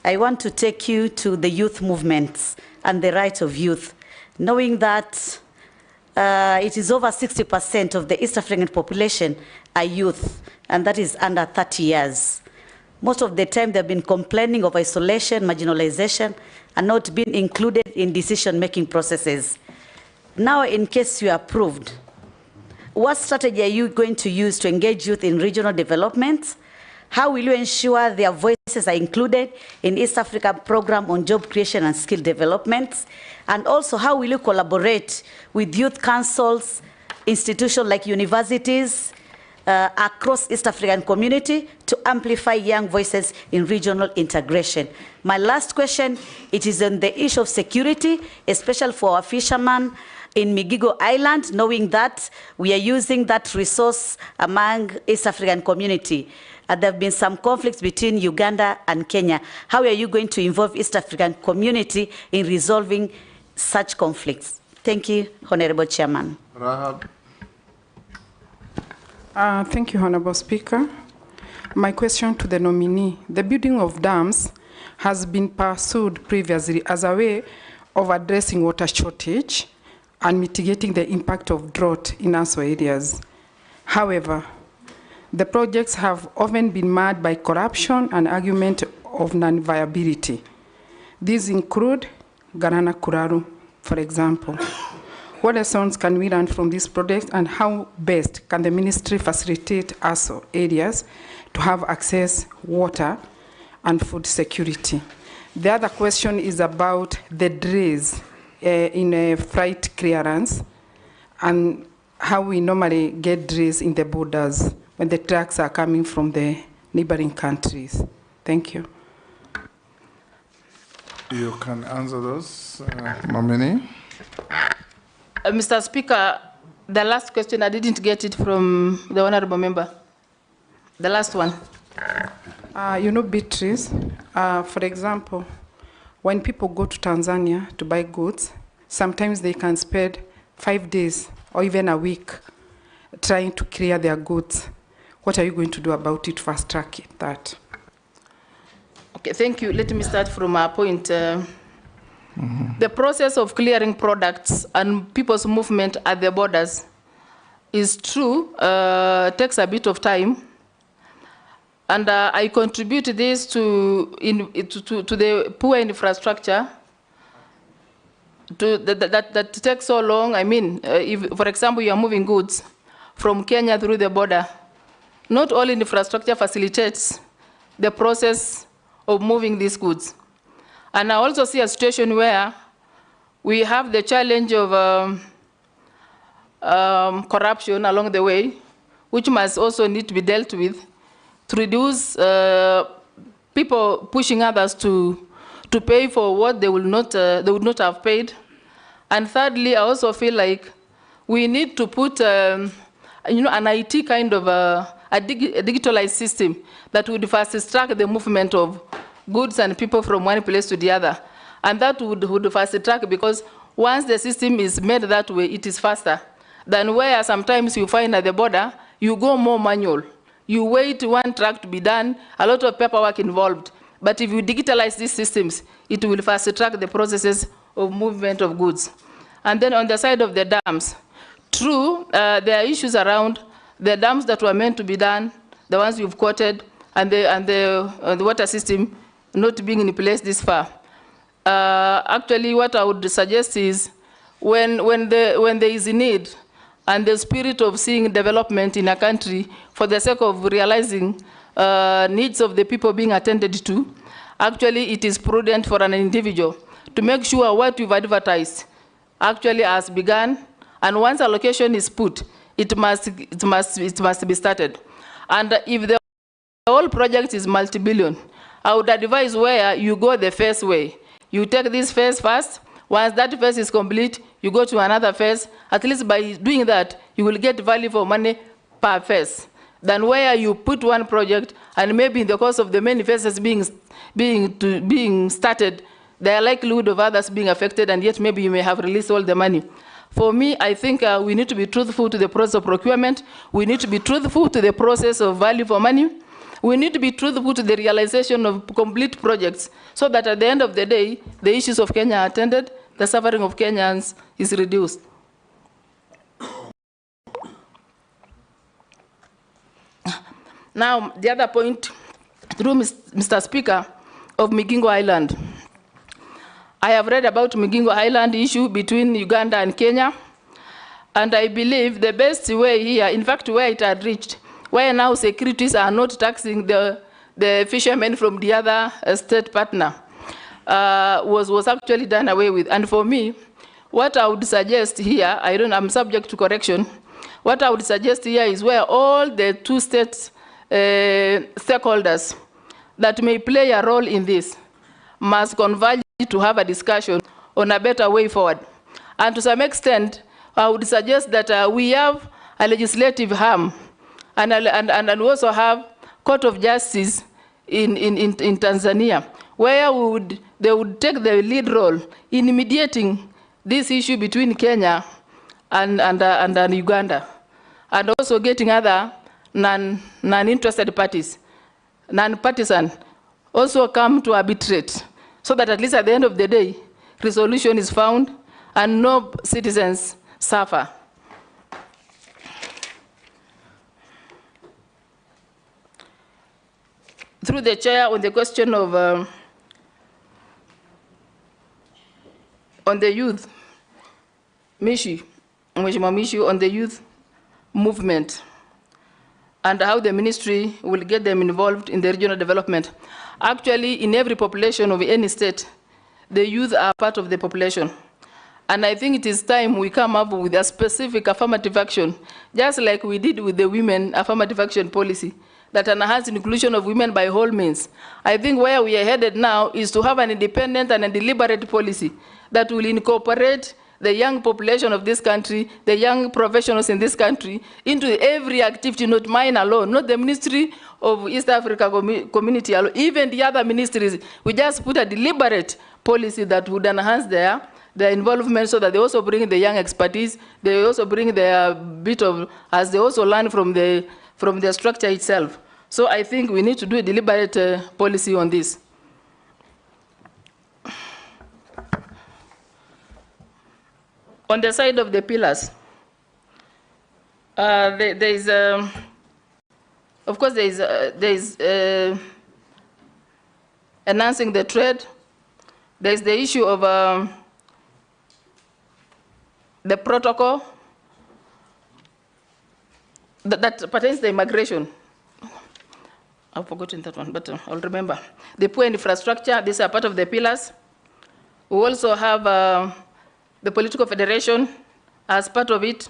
S13: I want to take you to the youth movements and the rights of youth, knowing that it is over 60% of the East African population are youth, and that is under 30 years. Most of the time they've been complaining of isolation, marginalization, and not being included in decision-making processes. Now, in case you are approved, what strategy are you going to use to engage youth in regional development? How will you ensure their voices are included in East Africa program on job creation and skill development? And also, how will you collaborate with youth councils, institutions like universities, across East African community to amplify young voices in regional integration? My last question, it is on the issue of security, especially for our fishermen in Migigo Island, knowing that we are using that resource among East African community. There have been some conflicts between Uganda and Kenya. How are you going to involve East African community in resolving such conflicts? Thank you, Honorable Chairman.
S2: Rahab.
S14: Thank you, Honorable Speaker. My question to the nominee. The building of dams has been pursued previously as a way of addressing water shortage and mitigating the impact of drought in ASO areas. However, the projects have often been marred by corruption and argument of non-viability. These include Garana Kuraru, for example. What lessons can we learn from this project, and how best can the ministry facilitate ASO areas to have access water and food security? The other question is about the delays in freight clearance and how we normally get delays in the borders when the trucks are coming from the neighboring countries. Thank you.
S2: You can answer those, Nominee.
S1: Mr. Speaker, the last question, I didn't get it from the honorable member. The last one.
S14: You know, Beatrice, for example, when people go to Tanzania to buy goods, sometimes they can spend 5 days or even a week trying to clear their goods. What are you going to do about it, fast track that?
S1: Okay, thank you. Let me start from a point. The process of clearing products and people's movement at the borders is true, takes a bit of time. And I contribute this to the poor infrastructure that takes so long. I mean, if, for example, you are moving goods from Kenya through the border, not all infrastructure facilitates the process of moving these goods. And I also see a situation where we have the challenge of corruption along the way, which must also need to be dealt with to reduce people pushing others to pay for what they would not have paid. And thirdly, I also feel like we need to put an IT kind of a digitalized system that would fast track the movement of goods and people from one place to the other. And that would fast track, because once the system is made that way, it is faster than where sometimes you find at the border, you go more manual. You wait one track to be done, a lot of paperwork involved. But if you digitalize these systems, it will fast track the processes of movement of goods. And then on the side of the dams, true, there are issues around the dams that were meant to be done, the ones you've quoted, and the water system not being in place this far. Actually, what I would suggest is when there is a need and the spirit of seeing development in a country for the sake of realizing needs of the people being attended to, actually it is prudent for an individual to make sure what you've advertised actually has begun, and once allocation is put, it must be started. And if the whole project is multi-billion, I would advise where you go the first way. You take this phase first. Once that phase is complete, you go to another phase. At least by doing that, you will get value for money per phase. Than where you put one project, and maybe in the course of the many phases being started, there are likelihood of others being affected, and yet maybe you may have released all the money. For me, I think we need to be truthful to the process of procurement. We need to be truthful to the process of value for money. We need to be truthful to the realization of complete projects, so that at the end of the day, the issues of Kenya are attended, the suffering of Kenyans is reduced. Now, the other point, through Mr. Speaker, of Migingo Island. I have read about Migingo Island issue between Uganda and Kenya, and I believe the best way here, in fact, where it had reached, where now securities are not taxing the fishermen from the other state partner, was actually done away with. And for me, what I would suggest here, I'm subject to correction, what I would suggest here is where all the two states stakeholders that may play a role in this must converge to have a discussion on a better way forward. And to some extent, I would suggest that we have a legislative arm and also have Court of Justice in Tanzania, where they would take the lead role in mediating this issue between Kenya and Uganda, and also getting other non-interested parties, non-partisan, also come to arbitrate, so that at least at the end of the day, resolution is found and no citizens suffer. Through the chair, on the question of on the youth, Mheshimiwa Mishi, on the youth movement, and how the ministry will get them involved in the regional development. Actually, in every population of any state, the youth are part of the population. And I think it is time we come up with a specific affirmative action, just like we did with the women affirmative action policy, that enhances inclusion of women by all means. I think where we are headed now is to have an independent and a deliberate policy that will incorporate the young population of this country, the young professionals in this country, into every activity, not mine alone, not the Ministry of East Africa Community alone, even the other ministries. We just put a deliberate policy that would enhance their involvement so that they also bring the young expertise, they also bring their bit of, as they also learn from the structure itself. So I think we need to do a deliberate policy on this. On the side of the pillars, there is, of course, there is enhancing the trade. There is the issue of the protocol that pertains to immigration. I've forgotten that one, but I'll remember. The poor infrastructure, these are part of the pillars. We also have the political federation as part of it.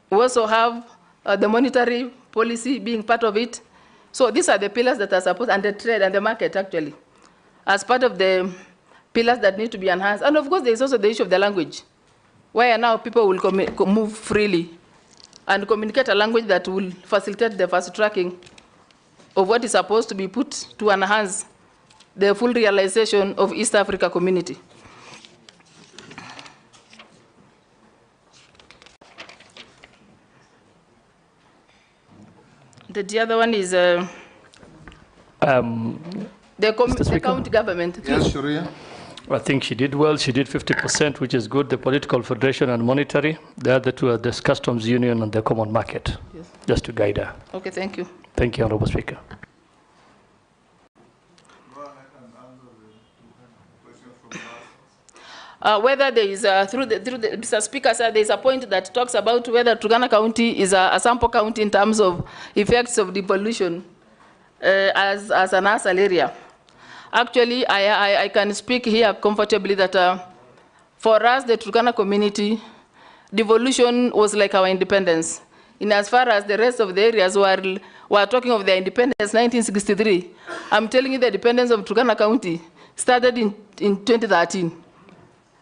S1: We also have the monetary policy being part of it. So these are the pillars that are supposed, and the trade and the market actually, as part of the pillars that need to be enhanced. And of course, there is also the issue of the language, where now people will move freely and communicate a language that will facilitate the fast tracking of what is supposed to be put to enhance the full realization of East Africa community. The other one is the county government.
S2: Yes, Sharia.
S12: I think she did well. She did 50%, which is good. The political federation and monetary. The other two are the customs union and the common market, yes, just to guide her.
S1: Okay, thank you.
S12: Thank you, Honorable Speaker.
S1: Whether there is, through the Mr. Speaker, sir, there is a point that talks about whether Turkana County is a sample county in terms of effects of devolution as an ASAL area. Actually, I can speak here comfortably that for us, the Turkana community, devolution was like our independence. In as far as the rest of the areas were talking of their independence 1963, I'm telling you the independence of Turkana County started in 2013.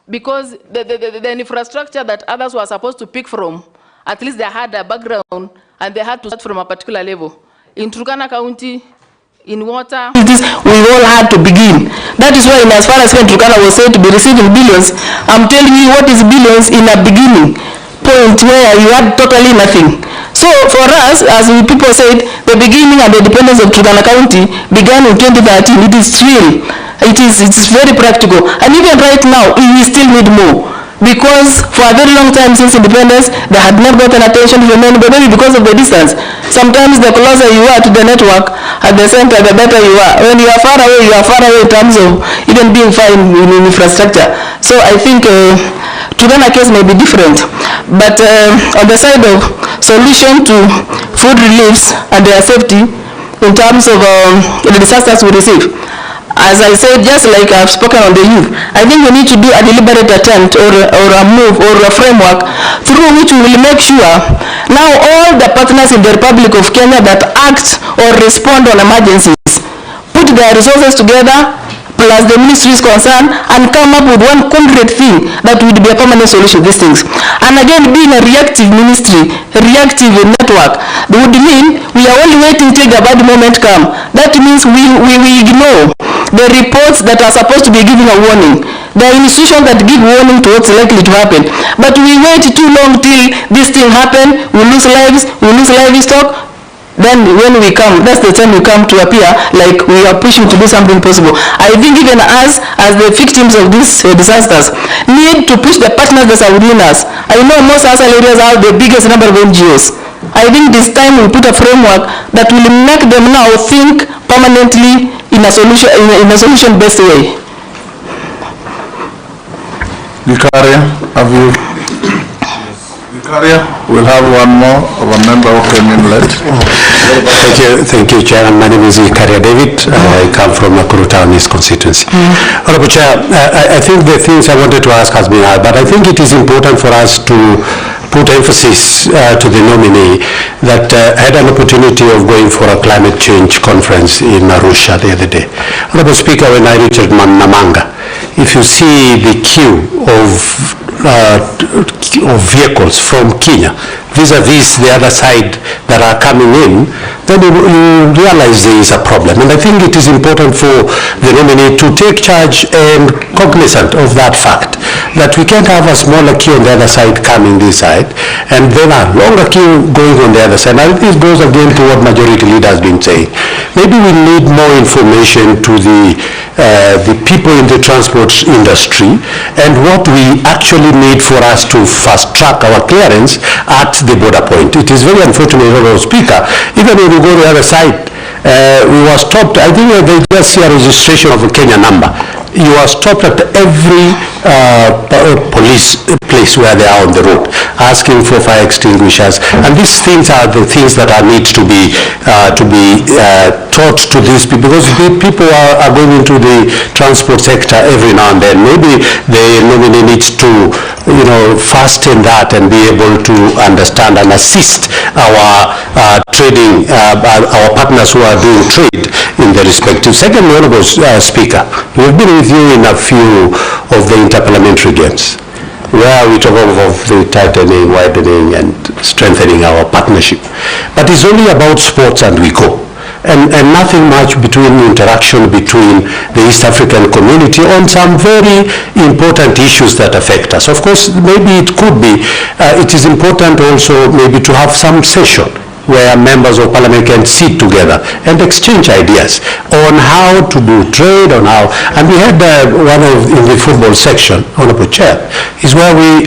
S1: Because the infrastructure that others were supposed to pick from, at least they had a background and they had to start from a particular level. In Turkana County, in water, we all had to begin. That is why, in as far as when Turkana was said to be receiving billions, I'm telling you what is billions in a beginning point where you had totally nothing. So for us, as people said, the beginning and the independence of Turkana County began in 2013. It is real. It's very practical. And even right now, we still need more. Because for a very long time since independence, they had not gotten attention from anybody, maybe because of the distance. Sometimes the closer you are to the network at the center, the better you are. When you are far away in terms of even being far in infrastructure. So I think Turkana case may be different. But on the side of solution to food reliefs and their safety in terms of the disasters we receive, as I said, just like I've spoken on the youth, I think we need to do a deliberate attempt or a move or a framework through which we will make sure now all the partners in the Republic of Kenya that act or respond on emergencies put their resources together plus the ministry is concerned and come up with one concrete thing that would be a permanent solution to these things. And again, being a reactive ministry, a reactive network, that would mean we are only waiting till the bad moment come. That means we ignore the reports that are supposed to be giving a warning. There are institutions that give warning to what's likely to happen. But we wait too long till this thing happen, we lose lives, we lose livestock. Then when we come, that's the time we come to appear like we are pushing to do something possible. I think even us, as the victims of these disasters, need to push the partners that are within us. I know most ASAL areas have the biggest number of NGOs. I think this time we put a framework that will make them now think permanently in a solution-based way.
S2: Vicaria, have you? Vicaria? We'll have one more of a member who came in late.
S15: Thank you, Chair. My name is Ikaria David. I come from Nakuru Town East constituency. Honorable Chair, I think the things I wanted to ask has been asked, but I think it is important for us to put emphasis to the nominee that had an opportunity of going for a climate change conference in Arusha the other day. Honorable Speaker, when I reached Namanga, if you see the queue of vehicles from Kenya vis-a-vis the other side that are coming in, then you realize there is a problem. And I think it is important for the nominee to take charge and cognizant of that fact, that we can't have a smaller queue on the other side coming this side, and then a longer queue going on the other side. And this goes again to what majority leader has been saying. Maybe we need more information to the people in the transport industry and what we actually need for us to fast track our clearance at the border point. It is very unfortunate, Honorable Speaker, even when we go to the other side, we were stopped. I think they just see a registration of a Kenya number. You are stopped at every police place where they are on the road, asking for fire extinguishers. And these things are the things that need to be taught to these people, because people are going into the transport sector every now and then. Maybe the nominee needs to, fasten that and be able to understand and assist our trading, our partners who are doing trade in the respective. Second, Honorable Speaker, we've been with you in a few of the interparliamentary games, where we talk of the tightening, widening, and strengthening our partnership. But it's only about sports and we go. And nothing much between interaction between the East African community on some very important issues that affect us. Of course, maybe it could be, it is important also maybe to have some session where members of parliament can sit together and exchange ideas on how to do trade, on how, and we had one of in the football section, Honorable Chair, is where we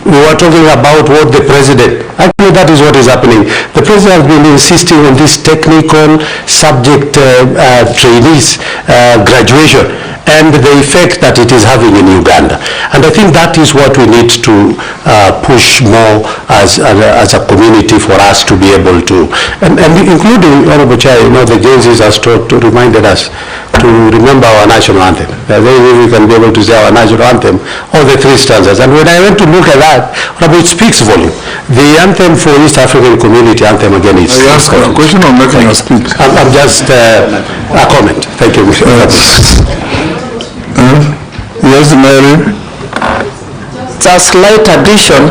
S15: were talking about what the president, actually that is what is happening. The president has been insisting on this technical subject trainees graduation and the effect that it is having in Uganda. And I think that is what we need to push more as a community for us to be able to, and including, Honorable Chair, the Genzies has reminded us to remember our national anthem. We can be able to say our national anthem, all the three stanzas. And when I went to look at that, it speaks volume. The anthem for East African community anthem again is...
S2: I ask a question or making a speech?
S15: I'm just a comment. Thank you.
S2: Yes, Mary.
S6: It's a slight addition.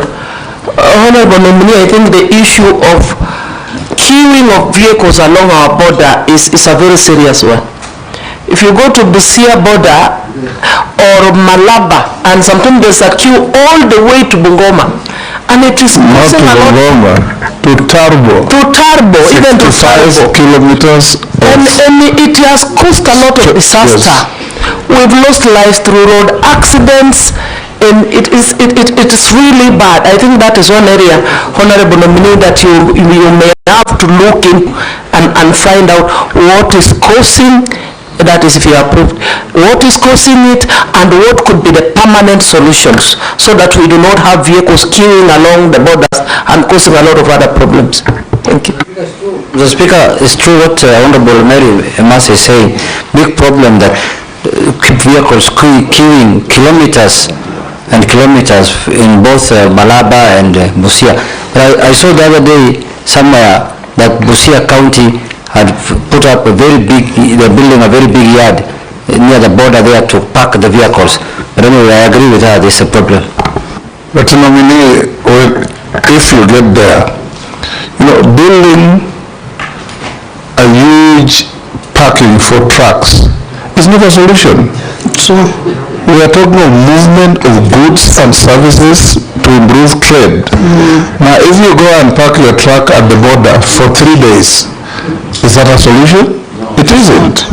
S6: Honorable Nominee, I think the issue of queuing of vehicles along our border is a very serious one. If you go to Busia border or Malaba, and sometimes there's a queue all the way to Bungoma, and it is
S2: not to Bungoma, to Tarbo.
S6: To Tarbo, even to Tarbo.
S2: 65 kilometers.
S6: And it has caused a lot of disaster. Yes. We've lost lives through road accidents, and it is really bad. I think that is one area, Honorable Nominee, that you may have to look in and find out what is causing, that is if you are approved, what is causing it and what could be the permanent solutions so that we do not have vehicles queuing along the borders and causing a lot of other problems. Thank you.
S16: The Speaker, it's true what Honorable Mary Emas is saying. Big problem that keep vehicles queuing kilometers and kilometers in both Malaba and Busia. But I saw the other day somewhere that Busia County had put up a very big, they're building a very big yard near the border there to park the vehicles. But anyway, I agree with her, there's a problem.
S2: But Nominee, if you get there, building a huge parking for trucks is not a solution. So we are talking of movement of goods and services to improve trade. Now, if you go and park your truck at the border for 3 days, is that a solution? It isn't.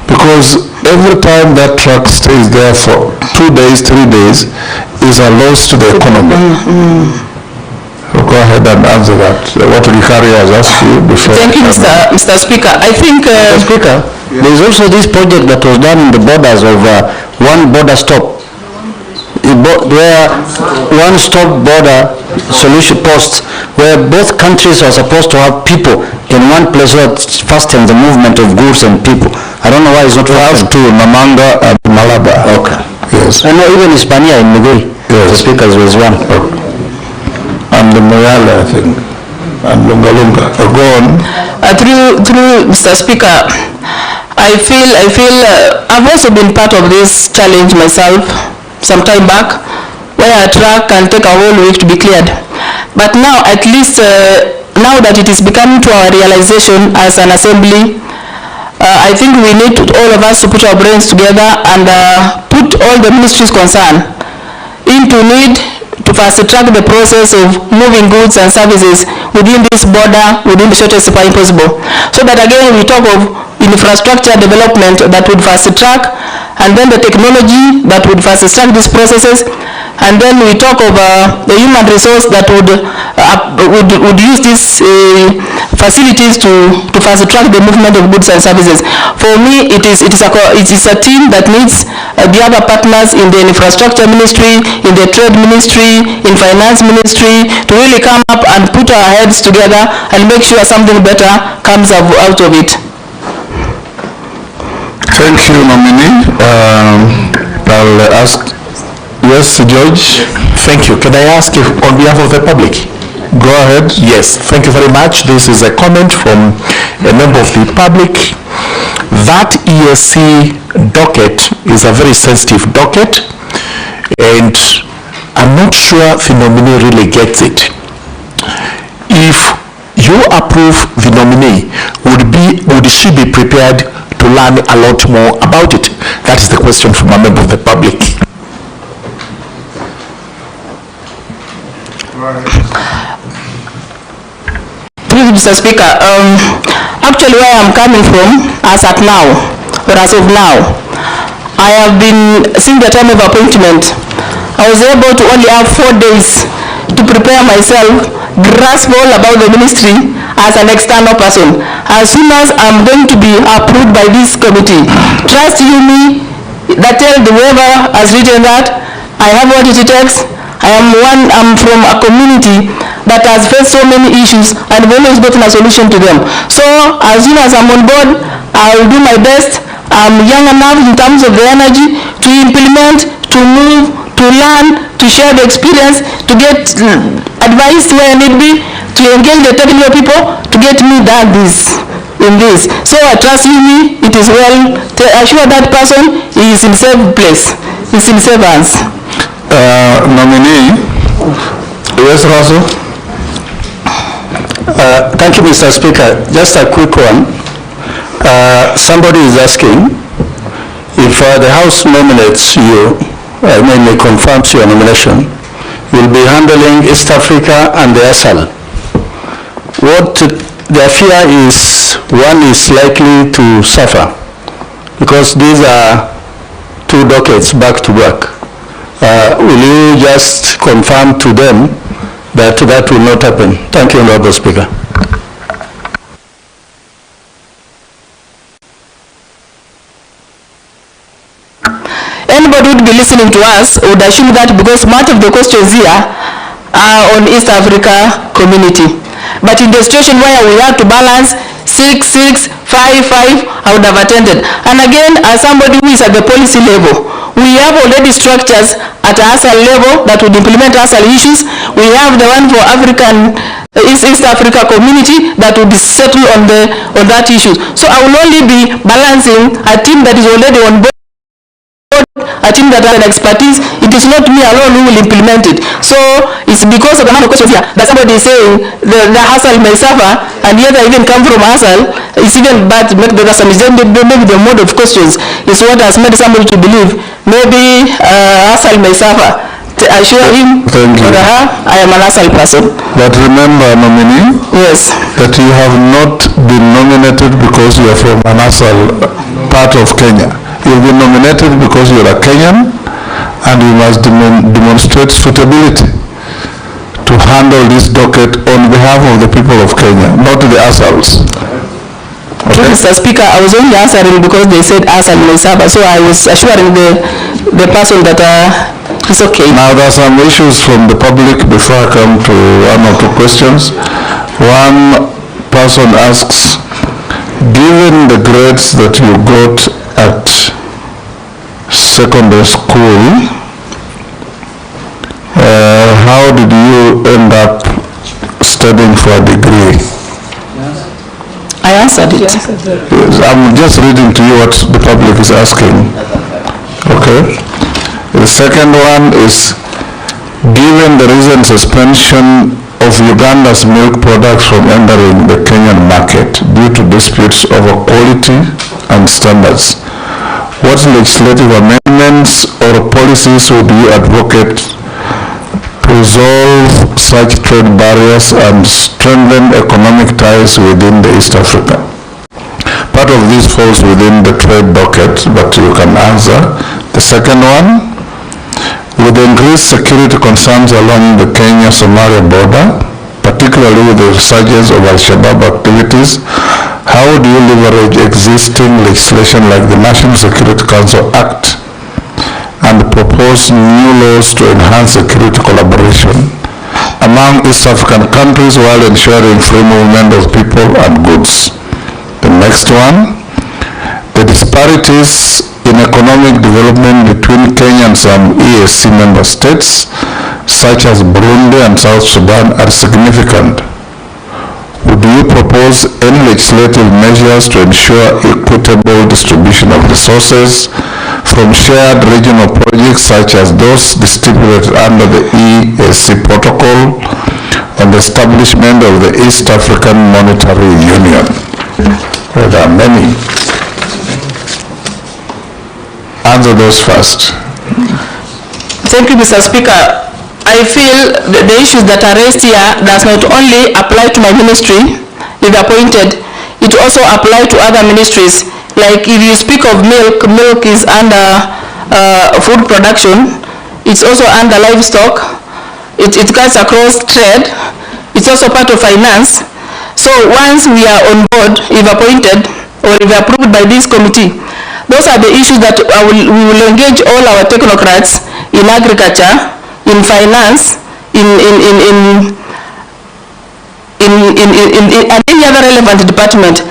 S2: Because every time that truck stays there for 2 days, 3 days, is a loss to the economy. So go ahead and answer that. What Ricari has asked you before.
S6: Thank you, Mr. Speaker. I think...
S16: Mr. Speaker, there is also this project that was done in the borders of one border stop. one-stop border solution posts where both countries are supposed to have people in one place where it's fasten the movement of goods and people. I don't know why it's not fastened.
S2: To Namanga and Malaba.
S16: Okay.
S2: Yes.
S16: I know even Hispania in Migui, yes. The speakers was one.
S2: And the Moyale, I think. And Lunga Lunga. Go on.
S1: Through Mr. Speaker, I feel I've also been part of this challenge myself some time back, where a truck can take a whole week to be cleared. But now, at least, now that it is becoming to our realization as an assembly, I think we need all of us to put our brains together and put all the ministries concerned into need to fast-track the process of moving goods and services within this border within the shortest time possible. So that again we talk of infrastructure development that would fast-track, and then the technology that would fast-track these processes, and then we talk of the human resource that would use these facilities to fast-track the movement of goods and services. For me, it is a team that needs the other partners in the infrastructure ministry, in the trade ministry, in finance ministry, to really come up and put our heads together and make sure something better comes out of it.
S2: Thank you, Nominee. I'll ask. Yes, George.
S8: Thank you. Can I ask if on behalf of the public?
S2: Go ahead.
S8: Yes, thank you very much. This is a comment from a member of the public. That ESC docket is a very sensitive docket, and I'm not sure the nominee really gets it. If you approve the nominee, would she be prepared to learn a lot more about it? That is the question from a member of the public.
S1: Mr. Speaker, actually where I'm coming from, as of now, I have been, since the time of appointment, I was able to only have 4 days to prepare myself, grasp all about the ministry as an external person. As soon as I'm going to be approved by this committee, trust you me, that tell the whoever has written that, I have what it takes. I'm from a community that has faced so many issues and we've always gotten a solution to them. So as soon as I'm on board, I'll do my best. I'm young enough in terms of the energy to implement, to move, to learn, to share the experience, to get advice where I need be, to engage the technical people, to get me done in this. So I trust you, it is well. Assure that person is in safe place, is in safe hands.
S2: Nominee, yes, Russell.
S12: Thank you, Mr. Speaker. Just a quick one. Somebody is asking if the House nominates you, mainly confirms your nomination, you'll be handling East Africa and the ASAL. What their fear is, one is likely to suffer because these are 2 dockets back to back. Will you just confirm to them that that will not happen? Thank you, Honorable Speaker.
S1: Anybody would be listening to us would assume that because much of the questions here are on East Africa community. But in the situation where we have to balance 6, 6, 5, 5, I would have attended. And again, as somebody who is at the policy level, we have already structures at ASAL level that would implement ASAL issues. We have the one for East Africa community that would settle on that issue. So I will only be balancing a team that is already on board, a team that has expertise. It is not me alone who will implement it. So it's because of the amount of questions here that somebody is saying the ASAL may suffer, and yet I even come from ASAL. It's even bad to make the assumption. Maybe the mode of questions is what has made somebody to believe maybe ASAL may suffer. I assure him or her, I am an ASAL person.
S2: But remember, Nominee,
S1: yes,
S2: that you have not been nominated because you are from an ASAL part of Kenya. You've been nominated because you are a Kenyan, and you must demonstrate suitability to handle this docket on behalf of the people of Kenya, not the ASALs.
S1: Okay. Mr. Speaker, I was only answering because they said ASAL may suffer, so I was assuring the person that
S3: It's okay.
S2: Now there are some issues from the public before I come to one or two questions. One person asks, given the grades that you got at secondary school, how did you end up studying for a degree?
S3: I answered it.
S2: Yes, I'm just reading to you what the public is asking. Okay. The second one is, given the recent suspension of Uganda's milk products from entering the Kenyan market due to disputes over quality and standards, what legislative amendments or policies would you advocate to resolve such trade barriers and strengthen economic ties within the East Africa? Part of this falls within the trade docket, but you can answer. The second one, with the increased security concerns along the Kenya-Somalia border, particularly with the resurgence of Al-Shabaab activities, how do you leverage existing legislation like the National Security Council Act and propose new laws to enhance security collaboration among East African countries while ensuring free movement of people and goods? The next one, the disparities in economic development between Kenya and some EAC member states, such as Burundi and South Sudan, are significant. Would you propose any legislative measures to ensure equitable distribution of resources from shared regional projects such as those stipulated under the EAC protocol on the establishment of the East African Monetary Union? There are many. Answer those first.
S1: Thank you, Mr. Speaker. I feel the issues that are raised here does not only apply to my ministry, if appointed, it also applies to other ministries. Like if you speak of milk, milk is under food production, it's also under livestock, it cuts across trade, it's also part of finance. So once we are on board, if appointed, or if approved by this committee, those are the issues that we will engage all our technocrats in agriculture, in finance, in any other relevant department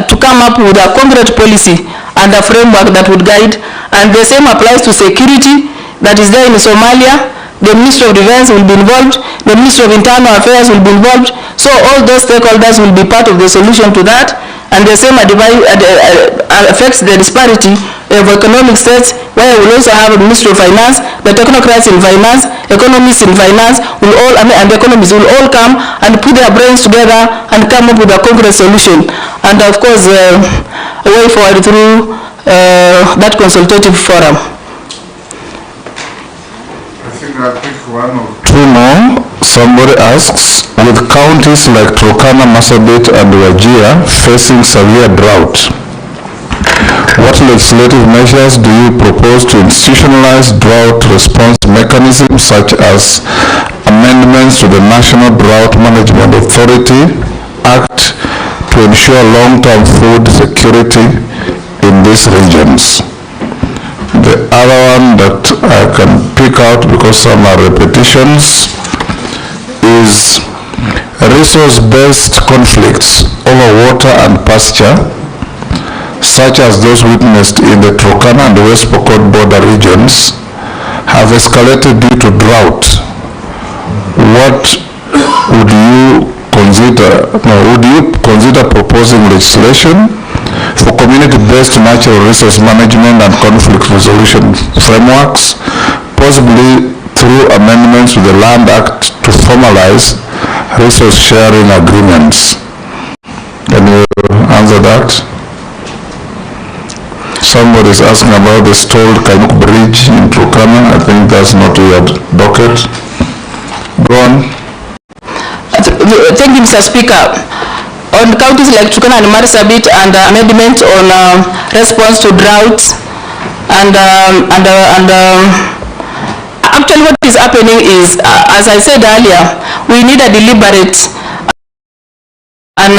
S1: to come up with a concrete policy and a framework that would guide. And the same applies to security that is there in Somalia. The Ministry of Defense will be involved, the Ministry of Internal Affairs will be involved. So all those stakeholders will be part of the solution to that. And the same affects the disparity of economic states, where we will also have a Ministry of Finance, the technocrats in finance, economists in finance, and economists will all come and put their brains together and come up with a concrete solution. And of course, a way forward through that consultative forum.
S2: I think I'll pick one or two more. Somebody asks, with counties like Turkana, Marsabit, and Wajir facing severe drought, what legislative measures do you propose to institutionalize drought response mechanisms, such as amendments to the National Drought Management Authority Act to ensure long-term food security in these regions? The other one that I can pick out, because some are repetitions, is resource-based conflicts over water and pasture, such as those witnessed in the Turkana and West Pokot border regions, have escalated due to drought. What would you consider? Would you consider proposing legislation for community-based natural resource management and conflict resolution frameworks, possibly through amendments to the Land Act to formalize resource sharing agreements? Can you answer that? Somebody is asking about the stalled Kanyuk Bridge in Turkana. I think that's not your docket. Go on.
S1: Thank you, Mr. Speaker. On counties like Turkana and Marsabit, and amendment on response to droughts, actually what is happening is, as I said earlier, we need a deliberate and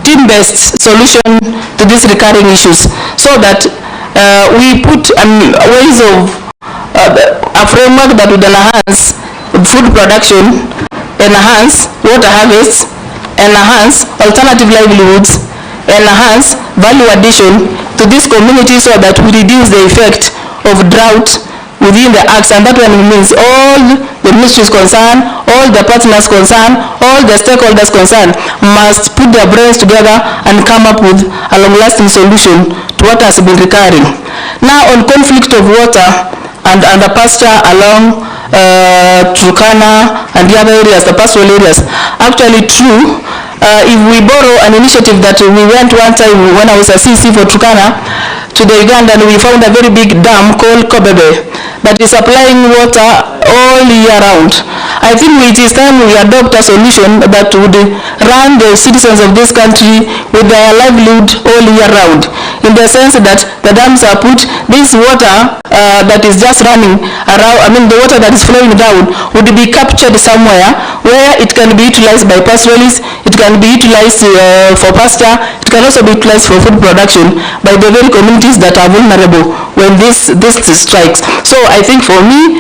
S1: team-based solution to these recurring issues, so that we put ways of a framework that would enhance food production, enhance water harvests, enhance alternative livelihoods, enhance value addition to this community so that we reduce the effect of drought within the acts, and that one means all the ministries concerned, all the partners concerned, all the stakeholders concerned must put their brains together and come up with a long-lasting solution to what has been recurring. Now on conflict of water and the pasture along Turkana and the other areas, the pastoral areas, actually true. If we borrow an initiative that we went one time when I was a CC for Turkana to the Uganda, and we found a very big dam called Kobebe that is supplying water all year round. I think it is time we adopt a solution that would run the citizens of this country with their livelihood all year round, in the sense that the dams are put, this water that is just running around, the water that is flowing down would be captured somewhere where it can be utilized by pastoralists, it can be utilized for pasture, it can also be utilized for food production by the very communities that are vulnerable when this strikes. So I think for me,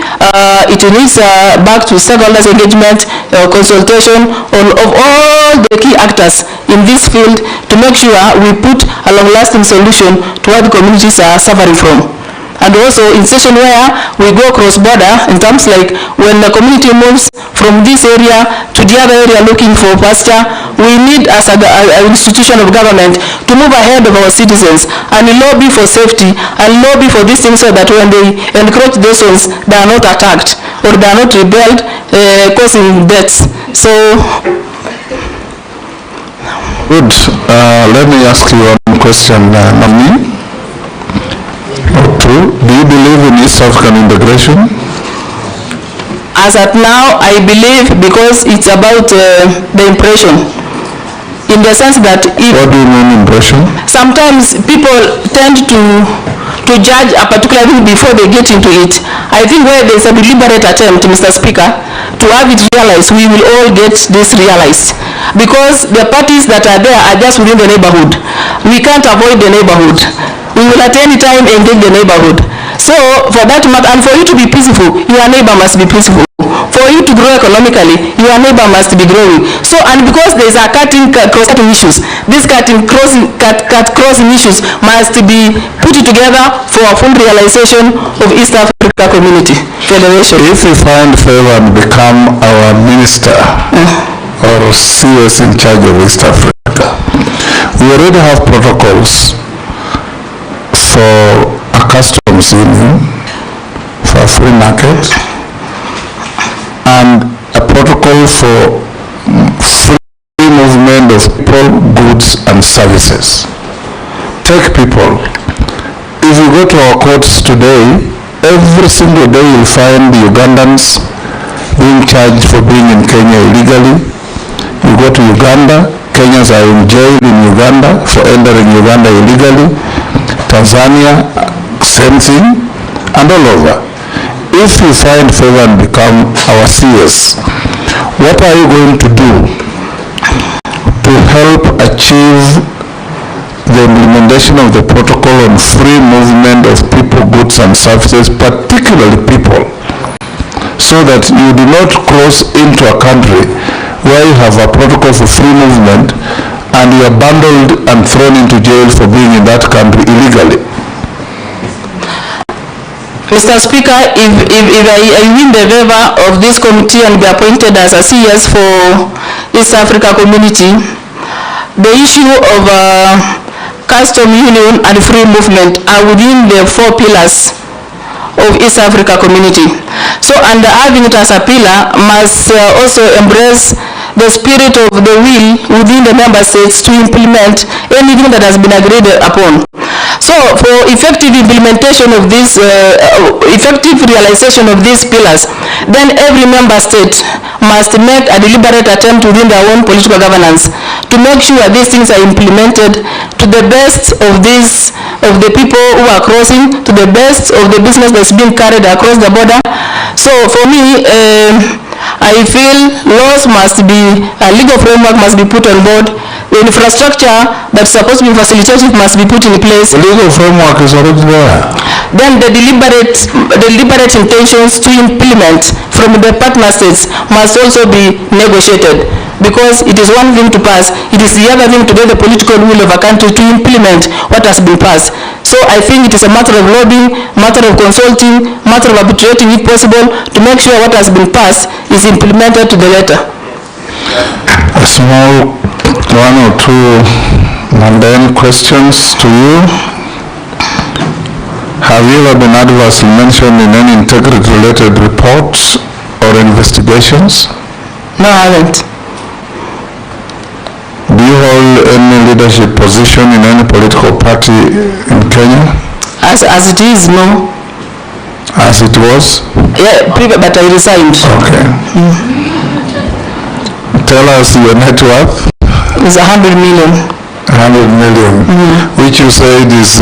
S1: it needs back to stakeholders engagement, consultation of all the key actors in this field to make sure we put a long-lasting solution to what the communities are suffering from. And also in situation where we go cross-border, in terms like when the community moves from this area to the other area looking for pasture, we need as an institution of government to move ahead of our citizens and lobby for safety and lobby for these things so that when they encroach those zones, they are not attacked or they are not rebelled, causing deaths. So
S2: good. Let me ask you one question, Nominee. Do you believe in East African integration?
S1: As at now, I believe, because it's about the impression. In the sense that if...
S2: What do you mean impression?
S1: Sometimes people tend to judge a particular thing before they get into it. I think where there's a deliberate attempt, Mr. Speaker, to have it realized, we will all get this realized. Because the parties that are there are just within the neighborhood. We can't avoid the neighborhood. We will at any time engage the neighborhood. So for that matter, and for you to be peaceful, your neighbor must be peaceful. For you to grow economically, your neighbor must be growing. So, and because there is a cross-cutting issues, these crossing issues must be put together for a full realization of East Africa Community Federation.
S2: If we find favor and become our minister or CS in charge of East Africa, we already have protocols for a customs union, for a free market, and a protocol for free movement of people, goods, and services. Take people. If you go to our courts today, every single day you'll find the Ugandans being charged for being in Kenya illegally. You go to Uganda, Kenyans are in jail in Uganda for entering Uganda illegally. Tanzania, same thing, and all over. If you find favor and become our CS, what are you going to do to help achieve the implementation of the protocol on free movement of people, goods, and services, particularly people, so that you do not cross into a country where you have a protocol for free movement and you are bundled and thrown into jail for being in that country illegally?
S1: Mr. Speaker, if I win the favor of this committee and be appointed as a CS for East Africa Community, the issue of custom union and free movement are within the 4 pillars of East Africa Community. So, and having it as a pillar must also embrace the spirit of the will within the member states to implement anything that has been agreed upon. So for effective implementation of this, effective realization of these pillars, then every member state must make a deliberate attempt within their own political governance to make sure these things are implemented to the best of the people who are crossing, to the best of the business that's being carried across the border. So for me, I feel laws must be, a legal framework must be put on board,
S17: The infrastructure that's supposed to be facilitative must be put in place.
S2: The legal framework is already there.
S17: Then the deliberate intentions to implement from the partner states must also be negotiated, because it is one thing to pass, it is the other thing to get the political will of a country to implement what has been passed. So I think it is a matter of lobbying, matter of consulting, matter of arbitrating if possible, to make sure what has been passed is implemented to the letter.
S2: A small one or two mundane questions to you. Have you ever been adversely mentioned in any integrity-related reports or investigations?
S17: No, I haven't.
S2: Do you hold any leadership position in any political party in Kenya?
S17: As it is, no.
S2: As it was?
S17: Yeah, but I resigned.
S2: Okay. Tell us your net worth.
S17: It's 100 million.
S2: 100 million, which you said is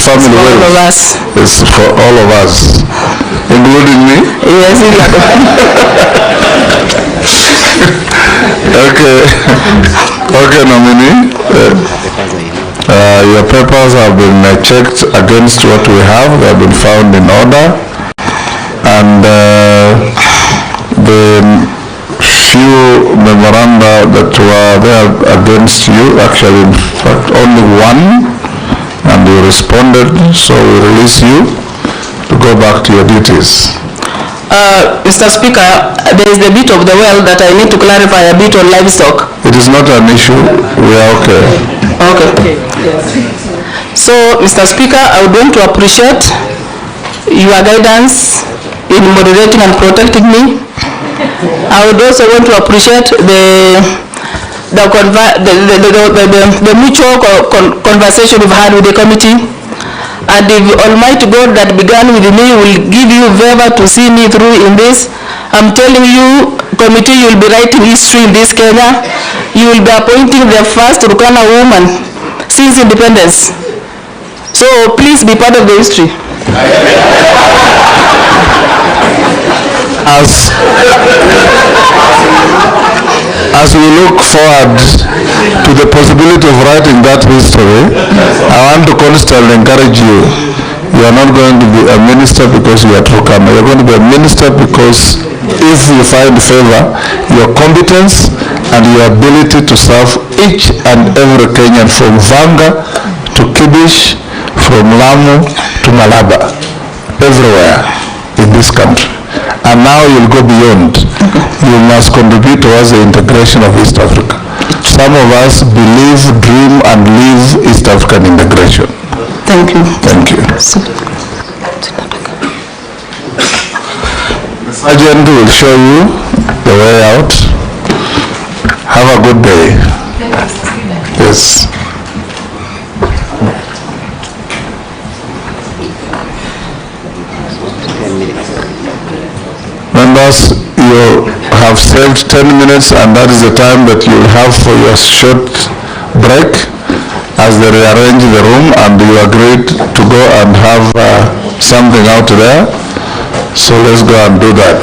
S2: family wealth.
S17: For all of us.
S2: It's for all of us, including me?
S17: Yes.
S2: Okay. Okay, nominee. Your papers have been checked against what we have. They have been found in order. And the few memoranda that were there against you, actually in fact only one, and you responded, so we release you to go back to your duties.
S17: Mr. Speaker, there is the bit of the well that I need to clarify a bit on livestock.
S2: It is not an issue, we are okay.
S17: Okay. So, Mr. Speaker, I would want to appreciate your guidance in moderating and protecting me. I would also want to appreciate the mutual conversation we've had with the committee. And if Almighty God that began with me will give you favor to see me through in this, I'm telling you, committee, you'll be writing history in this Kenya. You will be appointing the first Turkana woman since independence. So please be part of the history.
S2: As we look forward to the possibility of writing that history, I want to constantly encourage you. You are not going to be a minister because you are Turkana. You are going to be a minister because if you find favor, your competence and your ability to serve each and every Kenyan, from Vanga to Kibish, from Lamu to Malaba, everywhere in this country. And now you'll go beyond. You must contribute towards the integration of East Africa. Some of us believe, dream, and live East African integration.
S17: Thank you.
S2: Thank you. The sergeant will show you the way out. Have a good day. Yes. Members, you have saved 10 minutes, and that is the time that you will have for your short break as they rearrange the room, and you agreed to go and have something out there. So let's go and do that.